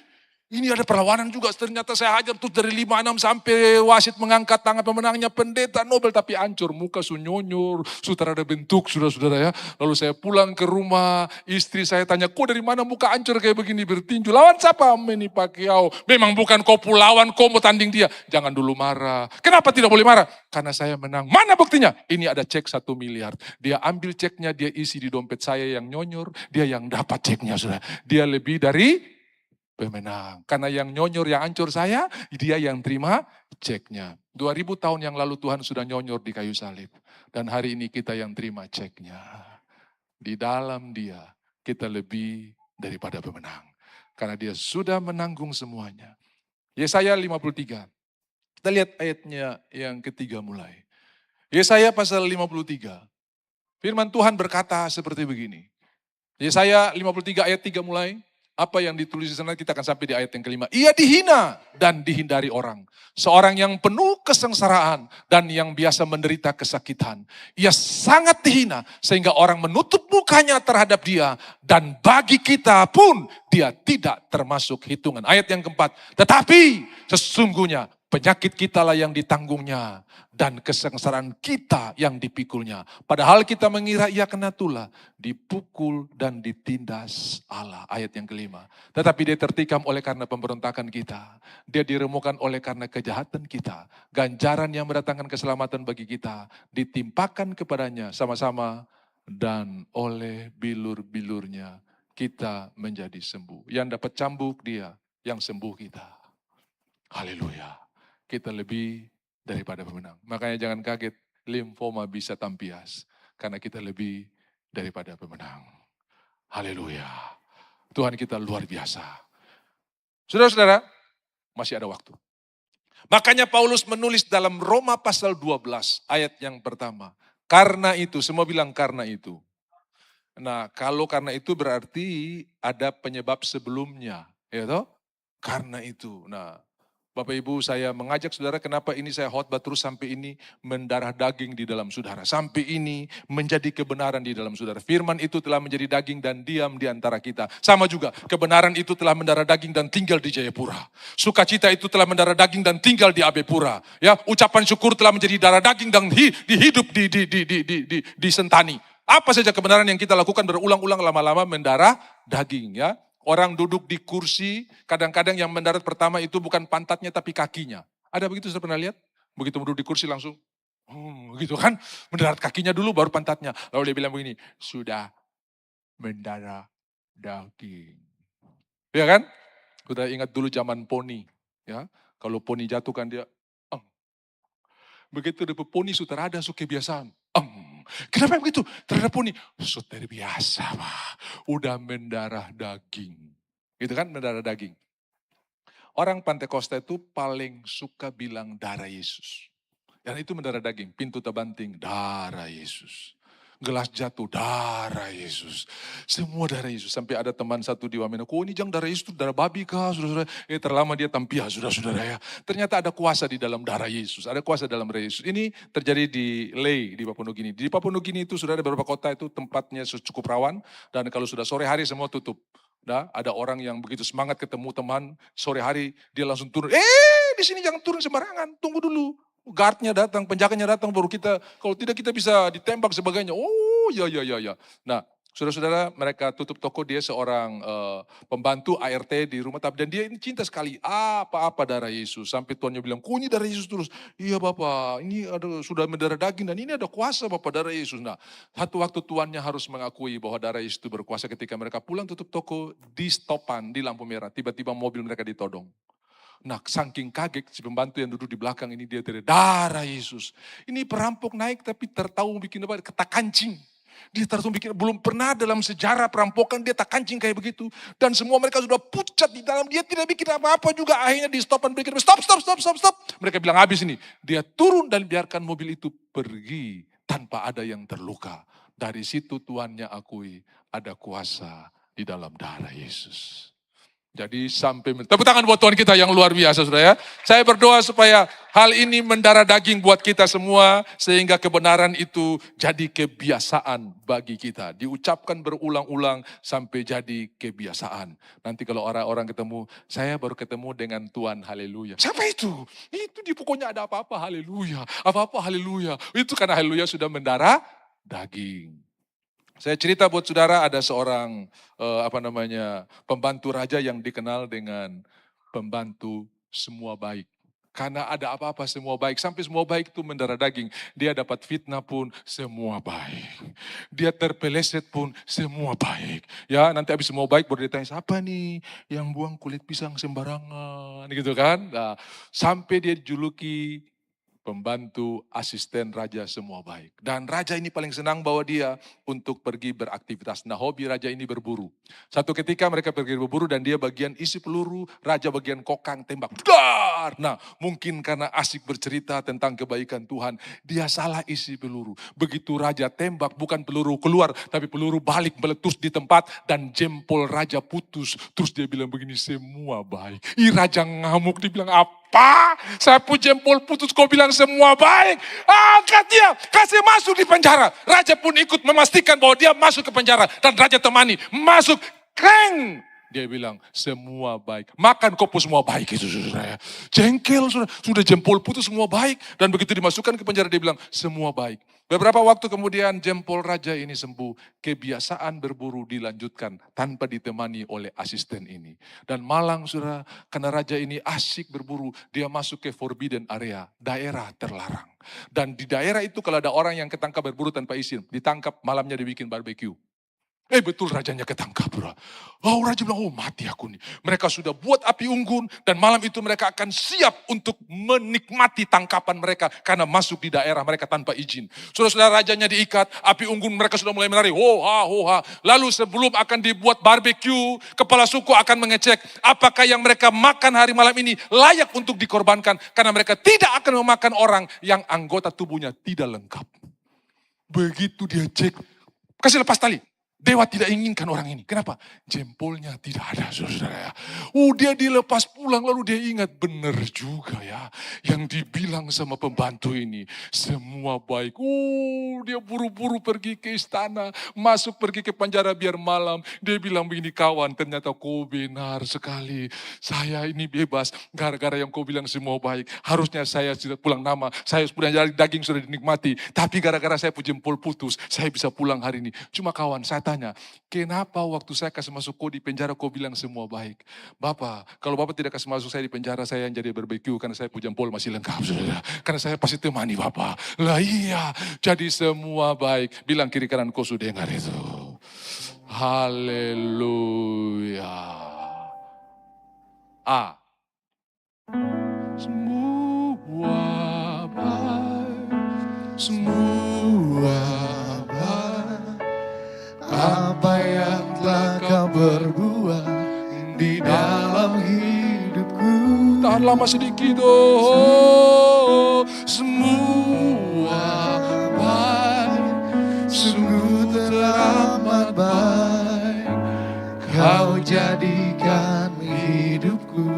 Ini ada perlawanan juga, ternyata saya hajar tuh dari 5-6 sampai wasit mengangkat tangan pemenangnya pendeta Nobel. Tapi hancur, muka sunyonyur, sudah ada bentuk saudara-saudara ya. Lalu saya pulang ke rumah, istri saya tanya, kok dari mana muka hancur kayak begini bertinju? Lawan siapa? Manny Pacquiao. Memang bukan kau lawan, kau mau tanding dia. Jangan dulu marah. Kenapa tidak boleh marah? Karena saya menang. Mana buktinya? Ini ada cek 1 miliar. Dia ambil ceknya, dia isi di dompet saya yang nyonyor, dia yang dapat ceknya saudara. Dia lebih dari pemenang. Karena yang nyonyor, yang hancur saya, dia yang terima ceknya. 2000 tahun yang lalu Tuhan sudah nyonyor di kayu salib. Dan hari ini kita yang terima ceknya. Di dalam dia, kita lebih daripada pemenang. Karena dia sudah menanggung semuanya. Yesaya 53. Kita lihat ayatnya yang ketiga mulai. Yesaya pasal 53. Firman Tuhan berkata seperti begini. Yesaya 53 ayat 3 mulai. Apa yang ditulis di sana kita akan sampai di ayat yang kelima. Ia dihina dan dihindari orang. Seorang yang penuh kesengsaraan dan yang biasa menderita kesakitan. Ia sangat dihina sehingga orang menutup mukanya terhadap dia. Dan bagi kita pun dia tidak termasuk hitungan. Ayat yang keempat. Tetapi sesungguhnya Penyakit kita lah yang ditanggungnya dan kesengsaraan kita yang dipikulnya. Padahal kita mengira ia kena tulah, dipukul dan ditindas Allah. Ayat yang kelima. Tetapi dia tertikam oleh karena pemberontakan kita. Dia diremukkan oleh karena kejahatan kita. Ganjaran yang mendatangkan keselamatan bagi kita ditimpakan kepadanya sama-sama, dan oleh bilur-bilurnya kita menjadi sembuh. Yang dapat cambuk dia, yang sembuh kita. Haleluya. Kita lebih daripada pemenang. Makanya jangan kaget, limfoma bisa tampias. Karena kita lebih daripada pemenang. Haleluya. Tuhan kita luar biasa. Saudara-saudara, masih ada waktu. Makanya Paulus menulis dalam Roma pasal 12 ayat yang pertama. Karena itu, semua bilang karena itu. Nah, kalau karena itu berarti ada penyebab sebelumnya. Ya toh? Karena itu. Nah, Bapak Ibu, saya mengajak saudara, kenapa ini saya khotbah terus sampai ini mendarah daging di dalam saudara. Sampai ini menjadi kebenaran di dalam saudara. Firman itu telah menjadi daging dan diam di antara kita. Sama juga, kebenaran itu telah mendarah daging dan tinggal di Jayapura. Sukacita itu telah mendarah daging dan tinggal di Abepura. Ya, ucapan syukur telah menjadi darah daging dan hidup di Sentani. Apa saja kebenaran yang kita lakukan berulang-ulang lama-lama mendarah daging, ya. Orang duduk di kursi, kadang-kadang yang mendarat pertama itu bukan pantatnya tapi kakinya. Ada begitu, saya pernah lihat? Begitu duduk di kursi langsung, gitu kan. Mendarat kakinya dulu baru pantatnya. Lalu dia bilang begini, sudah mendarah daging. Ya kan? Sudah ingat dulu zaman poni. Ya, kalau poni jatuh kan dia, begitu ada poni sudah ada kebiasaan. Kenapa begitu? Terhadap poni, sudah biasa Pak. Udah mendarah daging. Gitu kan, mendarah daging. Orang Pantekosta itu paling suka bilang darah Yesus. Dan itu mendarah daging. Pintu terbanting, darah Yesus. Gelas jatuh, darah Yesus. Semua darah Yesus. Sampai ada teman satu di Wamena, ini jangan darah Yesus, darah babi kah? Saudara-saudara. Terlama dia tampia, saudara-saudara ya. Ternyata ada kuasa di dalam darah Yesus. Ada kuasa dalam darah Yesus. Ini terjadi di Lei, di Papua Nugini. Di Papua Nugini itu sudah ada beberapa kota itu tempatnya cukup rawan. Dan kalau sudah sore hari semua tutup. Nah, ada orang yang begitu semangat ketemu teman, sore hari dia langsung turun. Di sini jangan turun sembarangan, tunggu dulu. Guardnya datang, penjaganya datang, baru kita, kalau tidak kita bisa ditembak sebagainya. Oh ya. Nah, saudara-saudara, mereka tutup toko, dia seorang pembantu ART di rumah, dan dia ini cinta sekali, apa-apa darah Yesus. Sampai tuannya bilang, ini darah Yesus terus. Iya Bapak, ini sudah mendarah daging dan ini ada kuasa Bapak darah Yesus. Nah, satu waktu tuannya harus mengakui bahwa darah Yesus itu berkuasa. Ketika mereka pulang tutup toko, di stopan, di lampu merah, tiba-tiba mobil mereka ditodong. Nah, saking kaget si pembantu yang duduk di belakang ini, dia teriak, darah Yesus. Ini perampok naik tapi tertahu bikin apa? Ketak kancing. Dia tertahu bikin, belum pernah dalam sejarah perampokan dia tak kancing kayak begitu. Dan semua mereka sudah pucat di dalam, dia tidak bikin apa-apa juga. Akhirnya di stopan, bikin stop. Mereka bilang habis ini. Dia turun dan biarkan mobil itu pergi tanpa ada yang terluka. Dari situ tuannya akui ada kuasa di dalam darah Yesus. Jadi sampai, tepuk tangan buat Tuhan kita yang luar biasa saudara ya. Saya berdoa supaya hal ini mendarah daging buat kita semua. Sehingga kebenaran itu jadi kebiasaan bagi kita. Diucapkan berulang-ulang sampai jadi kebiasaan. Nanti kalau orang-orang ketemu, saya baru ketemu dengan Tuhan, haleluya. Siapa itu? Itu di pokoknya ada apa-apa, haleluya. Apa-apa, haleluya. Itu karena haleluya sudah mendarah daging. Saya cerita buat saudara, ada seorang pembantu raja yang dikenal dengan pembantu semua baik. Karena ada apa-apa semua baik, sampai semua baik itu mendarah daging. Dia dapat fitnah pun semua baik. Dia terpeleset pun semua baik. Ya, nanti habis semua baik baru ditanya, siapa nih yang buang kulit pisang sembarangan gitu kan. Nah, sampai dia dijuluki pembantu asisten raja semua baik. Dan raja ini paling senang bawa dia untuk pergi beraktivitas. Nah, hobi raja ini berburu. Satu ketika mereka pergi berburu dan dia bagian isi peluru, raja bagian kokang tembak. Dar! Nah, mungkin karena asik bercerita tentang kebaikan Tuhan, dia salah isi peluru. Begitu raja tembak, bukan peluru keluar, tapi peluru balik meletus di tempat dan jempol raja putus. Terus dia bilang begini, semua baik. Raja ngamuk, dia bilang, apa? Saya pun jempol putus, kau bilang semua baik. Angkat dia, kasih masuk di penjara. Raja pun ikut memastikan bahwa dia masuk ke penjara. Dan raja temani, masuk, kreng. Dia bilang, semua baik. Makan kopo semua baik itu saudara. Jengkel sudah jempol putus semua baik. Dan begitu dimasukkan ke penjara dia bilang, semua baik. Beberapa waktu kemudian jempol raja ini sembuh. Kebiasaan berburu dilanjutkan tanpa ditemani oleh asisten ini. Dan malang saudara, karena raja ini asyik berburu. Dia masuk ke forbidden area, daerah terlarang. Dan di daerah itu kalau ada orang yang ketangkap berburu tanpa izin, ditangkap malamnya dibikin barbeque. Betul rajanya ketangkap, bro. Oh, raja bilang, oh mati aku nih. Mereka sudah buat api unggun dan malam itu mereka akan siap untuk menikmati tangkapan mereka karena masuk di daerah mereka tanpa izin. Saudara-saudara, rajanya diikat, api unggun mereka sudah mulai menari, ho ha. Lalu sebelum akan dibuat barbecue, kepala suku akan mengecek apakah yang mereka makan hari malam ini layak untuk dikorbankan karena mereka tidak akan memakan orang yang anggota tubuhnya tidak lengkap. Begitu dia cek, kasih lepas tali. Dewa tidak inginkan orang ini. Kenapa? Jempolnya tidak ada, saudara. Dia dilepas pulang lalu dia ingat benar juga ya. Yang dibilang sama pembantu ini. Semua baik. Dia buru-buru pergi ke istana. Masuk pergi ke penjara biar malam. Dia bilang begini, kawan ternyata kau benar sekali. Saya ini bebas gara-gara yang kau bilang semua baik. Harusnya saya sudah pulang nama. Saya punya daging sudah dinikmati. Tapi gara-gara saya jempol putus. Saya bisa pulang hari ini. Cuma kawan saya tanya, kenapa waktu saya kasih masuk kau di penjara kau bilang semua baik? Bapak, kalau Bapak tidak kasih masuk saya di penjara, saya yang jadi barbeque karena saya jempol masih lengkap, saudara. Karena saya pasti temani Bapak. Lah iya, jadi semua baik. Bilang kiri kanan kau sudah dengar itu. Haleluya. Semua baik, semua baik. Apa yang telah kau berbuat di dalam hidupku. Tahan lama sedikit, oh, semua baik, Sungguh teramat baik. Kau jadikan hidupku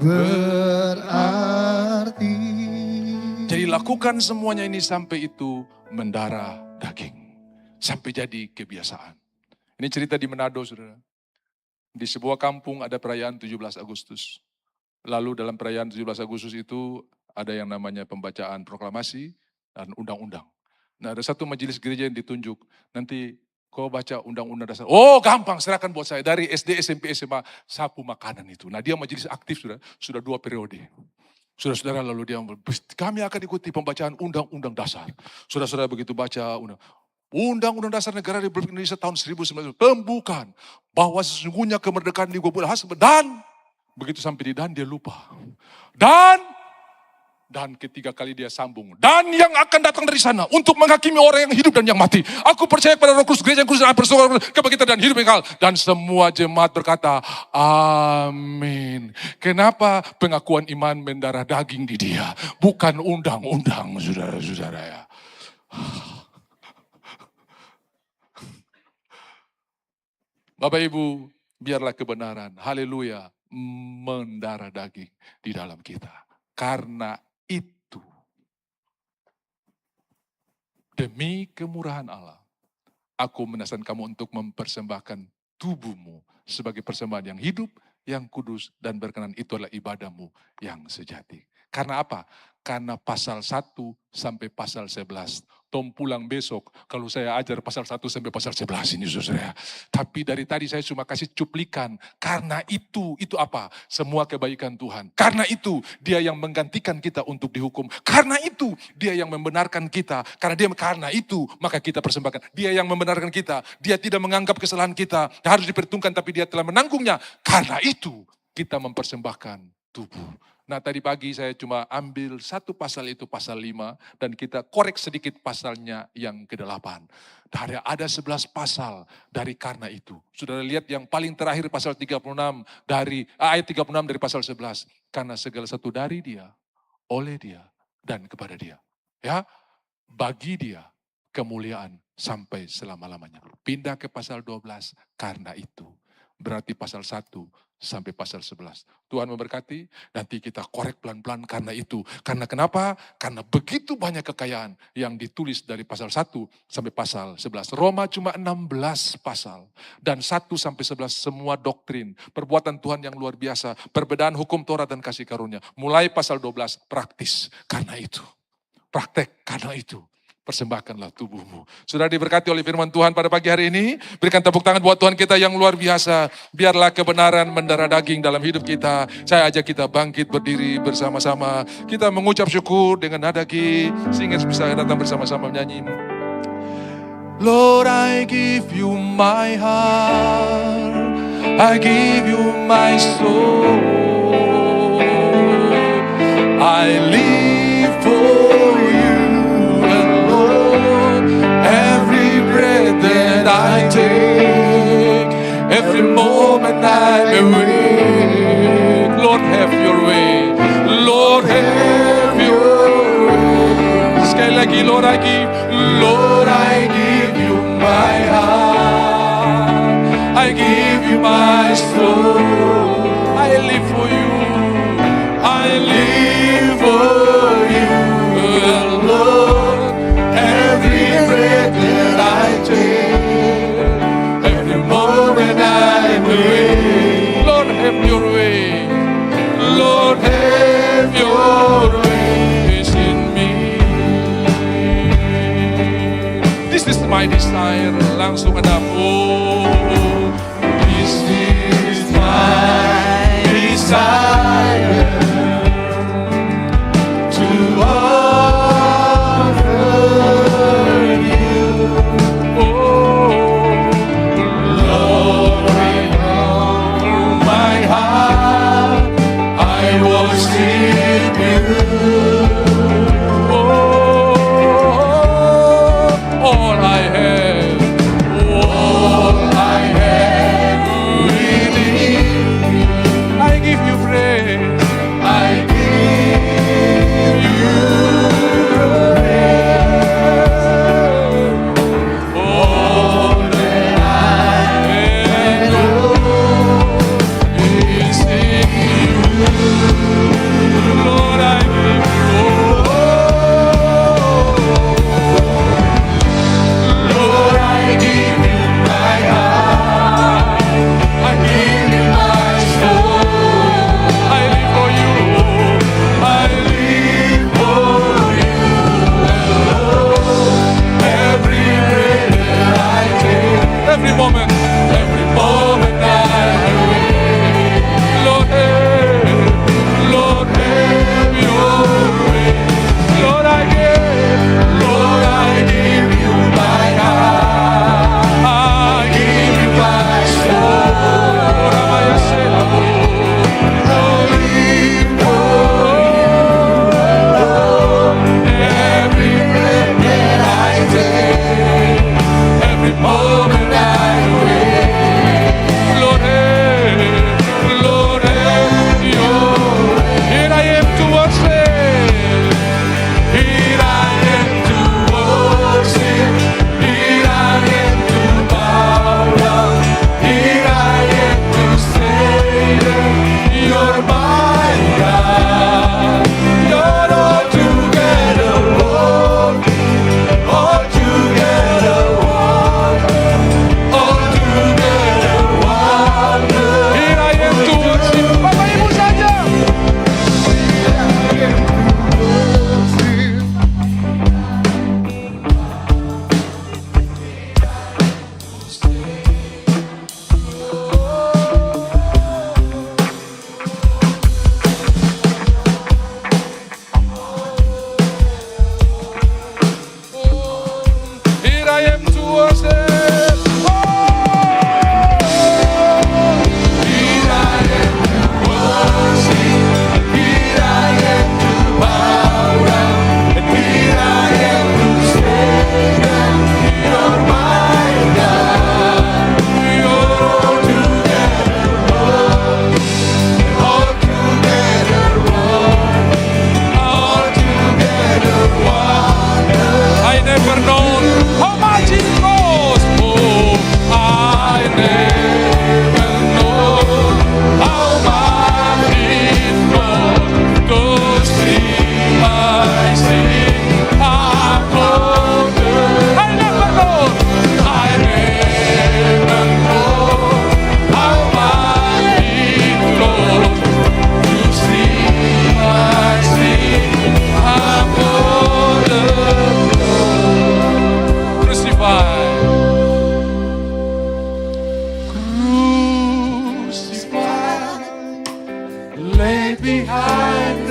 berarti. Jadi lakukan semuanya ini sampai itu mendarah daging. Sampai jadi kebiasaan. Ini cerita di Manado, saudara. Di sebuah kampung ada perayaan 17 Agustus. Lalu dalam perayaan 17 Agustus itu ada yang namanya pembacaan proklamasi dan undang-undang. Nah, ada satu majelis gereja yang ditunjuk. Nanti kau baca undang-undang dasar. Oh gampang, serahkan buat saya. Dari SD, SMP, SMA, sapu makanan itu. Nah dia majelis aktif sudah 2 periode. Saudara-saudara lalu dia, kami akan ikuti pembacaan undang-undang dasar. Saudara-saudara begitu baca Undang-Undang Dasar Negara Republik Indonesia tahun 1945 pembukaan bahwa sesungguhnya kemerdekaan di gua dan begitu sampai di dan dia lupa. Dan ketiga kali dia sambung. Dan yang akan datang dari sana untuk menghakimi orang yang hidup dan yang mati. Aku percaya pada Roh Kudus, gereja yang kudus dan persekutuan kebangkitan dan hidup yang kekal. Dan semua jemaat berkata, amin. Kenapa pengakuan iman mendarah daging di dia? Bukan undang-undang, saudara-saudara ya. Bapak Ibu, biarlah kebenaran, haleluya, mendarah daging di dalam kita. Karena itu, demi kemurahan Allah, aku menasihkan kamu untuk mempersembahkan tubuhmu sebagai persembahan yang hidup, yang kudus, dan berkenan. Itu adalah ibadahmu yang sejati. Karena apa? Karena pasal 1 sampai pasal 11. Tom pulang besok kalau saya ajar pasal 1 sampai pasal 11 ini saudara. Tapi dari tadi saya cuma kasih cuplikan. Karena itu apa? Semua kebaikan Tuhan. Karena itu dia yang menggantikan kita untuk dihukum. Karena itu dia yang membenarkan kita. Karena itu maka kita persembahkan. Dia yang membenarkan kita. Dia tidak menganggap kesalahan kita harus diperhitungkan tapi dia telah menanggungnya. Karena itu kita mempersembahkan tubuh. Nah tadi pagi saya cuma ambil satu pasal itu pasal 5 dan kita korek sedikit pasalnya yang ke-8. Ada 11 pasal dari karena itu. Saudara lihat yang paling terakhir pasal 36 dari ayat 36 dari pasal 11. Karena segala satu dari dia, oleh dia dan kepada dia. Ya, bagi dia kemuliaan sampai selama-lamanya. Pindah ke pasal 12 karena itu. Berarti pasal 1 sampai pasal 11. Tuhan memberkati, nanti kita korek pelan-pelan karena itu. Karena kenapa? Karena begitu banyak kekayaan yang ditulis dari pasal 1 sampai pasal 11. Roma cuma 16 pasal. Dan 1 sampai 11 semua doktrin. Perbuatan Tuhan yang luar biasa. Perbedaan hukum Taurat dan kasih karunia. Mulai pasal 12 praktis karena itu. Praktek karena itu. Persembahkanlah tubuhmu. Sudah diberkati oleh firman Tuhan pada pagi hari ini. Berikan tepuk tangan buat Tuhan kita yang luar biasa. Biarlah kebenaran mendarah daging dalam hidup kita. Saya ajak kita bangkit berdiri bersama-sama. Kita mengucap syukur dengan nada G. Sehingga bisa datang bersama-sama menyanyi. Lord, I give you my heart. I give you my soul. I live for you. That I take, every moment I'm awake. Lord, have your way. Lord, have your way. Sekali lagi, Lord, I give you my heart. I give you my soul. I live for you. I live for you, Lord. Every breath that I take, every moment I'm awake. Lord, have your way. Lord, have your ways in me. This is my desire. Langsung ada this is my desire to every moment I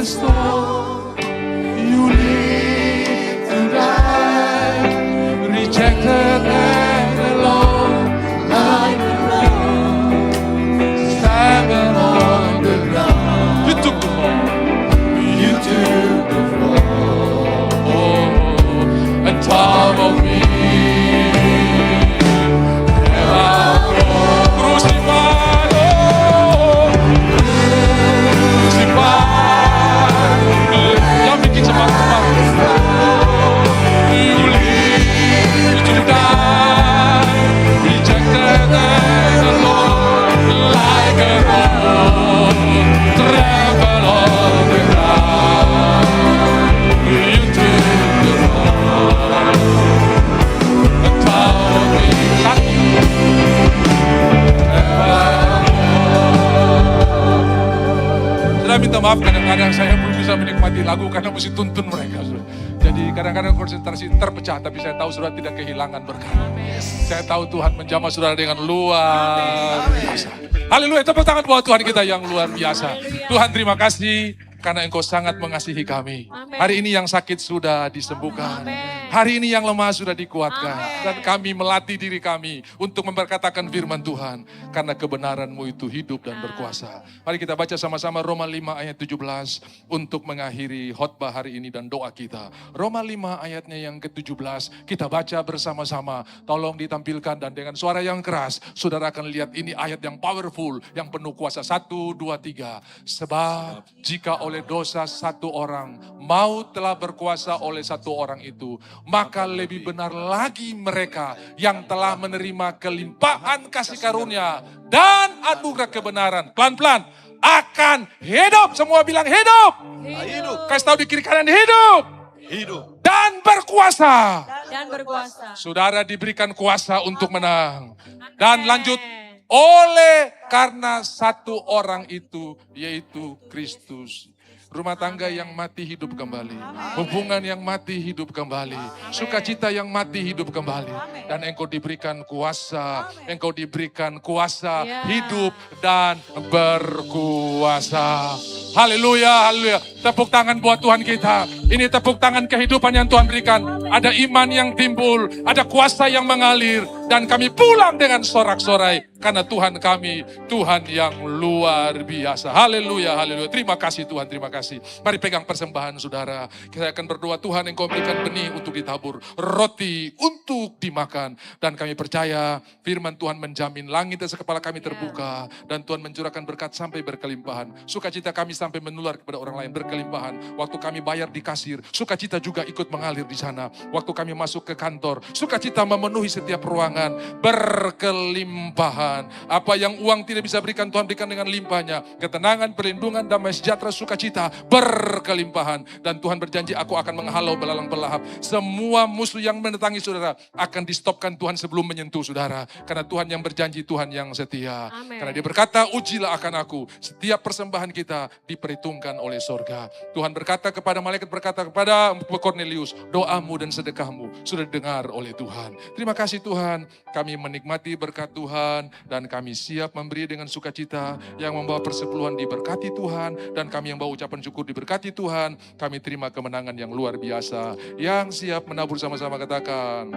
storm. You live to die, rejected and alone, Like a rose, standing on the ground. You took the fall. You took the fall. On top of me. Crucified, oh, crucified. Yang bikin semangat. You live to die, rejected and alone, like a rose, trampled on the ground. You took the fall, on top of me. Saya minta maaf kadang-kadang saya belum bisa menikmati lagu karena mesti tuntun mereka. Saudara. Jadi kadang-kadang konsentrasi terpecah, tapi saya tahu saudara tidak kehilangan berkat. Saya tahu Tuhan menjamah saudara dengan luar biasa. Haleluya, tepuk tangan buat Tuhan kita yang luar biasa. Tuhan terima kasih karena Engkau sangat mengasihi kami. Amin. Hari ini yang sakit sudah disembuhkan. Amin. Hari ini yang lemah sudah dikuatkan. Amin. Dan kami melatih diri kami untuk memberkatakan firman Tuhan. Karena kebenaran-Mu itu hidup dan berkuasa. Mari kita baca sama-sama Roma 5 ayat 17 untuk mengakhiri khotbah hari ini dan doa kita. Roma 5 ayatnya yang ke-17 kita baca bersama-sama. Tolong ditampilkan dan dengan suara yang keras saudara akan lihat ini ayat yang powerful, yang penuh kuasa. 1, 2, 3. Sebab jika oleh dosa satu orang, maut telah berkuasa oleh satu orang itu, maka lebih benar lagi mereka yang telah menerima kelimpahan kasih karunia dan anugerah kebenaran, pelan-pelan, akan hidup. Semua bilang hidup. hidup Kasih tahu di kiri kanan, hidup. Dan berkuasa. dan berkuasa. Saudara diberikan kuasa untuk menang. Dan lanjut, oleh karena satu orang itu, yaitu Kristus. Rumah tangga yang mati hidup kembali. Hubungan yang mati hidup kembali. Sukacita yang mati hidup kembali. Dan engkau diberikan kuasa. Engkau diberikan kuasa Ya. hidup dan berkuasa. Haleluya, haleluya. Tepuk tangan buat Tuhan kita. Ini tepuk tangan kehidupan yang Tuhan berikan. Ada iman yang timbul. Ada kuasa yang mengalir. Dan kami pulang dengan sorak-sorai. Karena Tuhan kami, Tuhan yang luar biasa. Haleluya, haleluya. Terima kasih Tuhan, terima kasih. Mari pegang persembahan saudara. Kita akan berdoa, Tuhan Engkau berikan benih untuk ditabur. Roti untuk dimakan. Dan kami percaya firman Tuhan menjamin langit dan sekepala kami terbuka. Dan Tuhan mencurahkan berkat sampai berkelimpahan. Sukacita kami sampai menular kepada orang lain berkelimpahan. Waktu kami bayar di kasir, sukacita juga ikut mengalir di sana. Waktu kami masuk ke kantor, sukacita memenuhi setiap ruangan. Berkelimpahan. Apa yang uang tidak bisa berikan, Tuhan berikan dengan limpahnya. Ketenangan, perlindungan, damai sejahtera, sukacita, berkelimpahan. Dan Tuhan berjanji, aku akan menghalau belalang berlahap. Semua musuh yang mendatangi saudara akan distopkan Tuhan sebelum menyentuh saudara. Karena Tuhan yang berjanji, Tuhan yang setia. Amin. Karena dia berkata, ujilah akan aku. Setiap persembahan kita diperhitungkan oleh sorga. Tuhan berkata kepada malaikat, berkata kepada Cornelius, doamu dan sedekahmu sudah didengar oleh Tuhan. Terima kasih Tuhan, kami menikmati berkat Tuhan. Dan kami siap memberi dengan sukacita. Yang membawa persepuluhan diberkati Tuhan. Dan kami yang bawa ucapan syukur diberkati Tuhan. Kami terima kemenangan yang luar biasa. Yang siap menabur sama-sama katakan.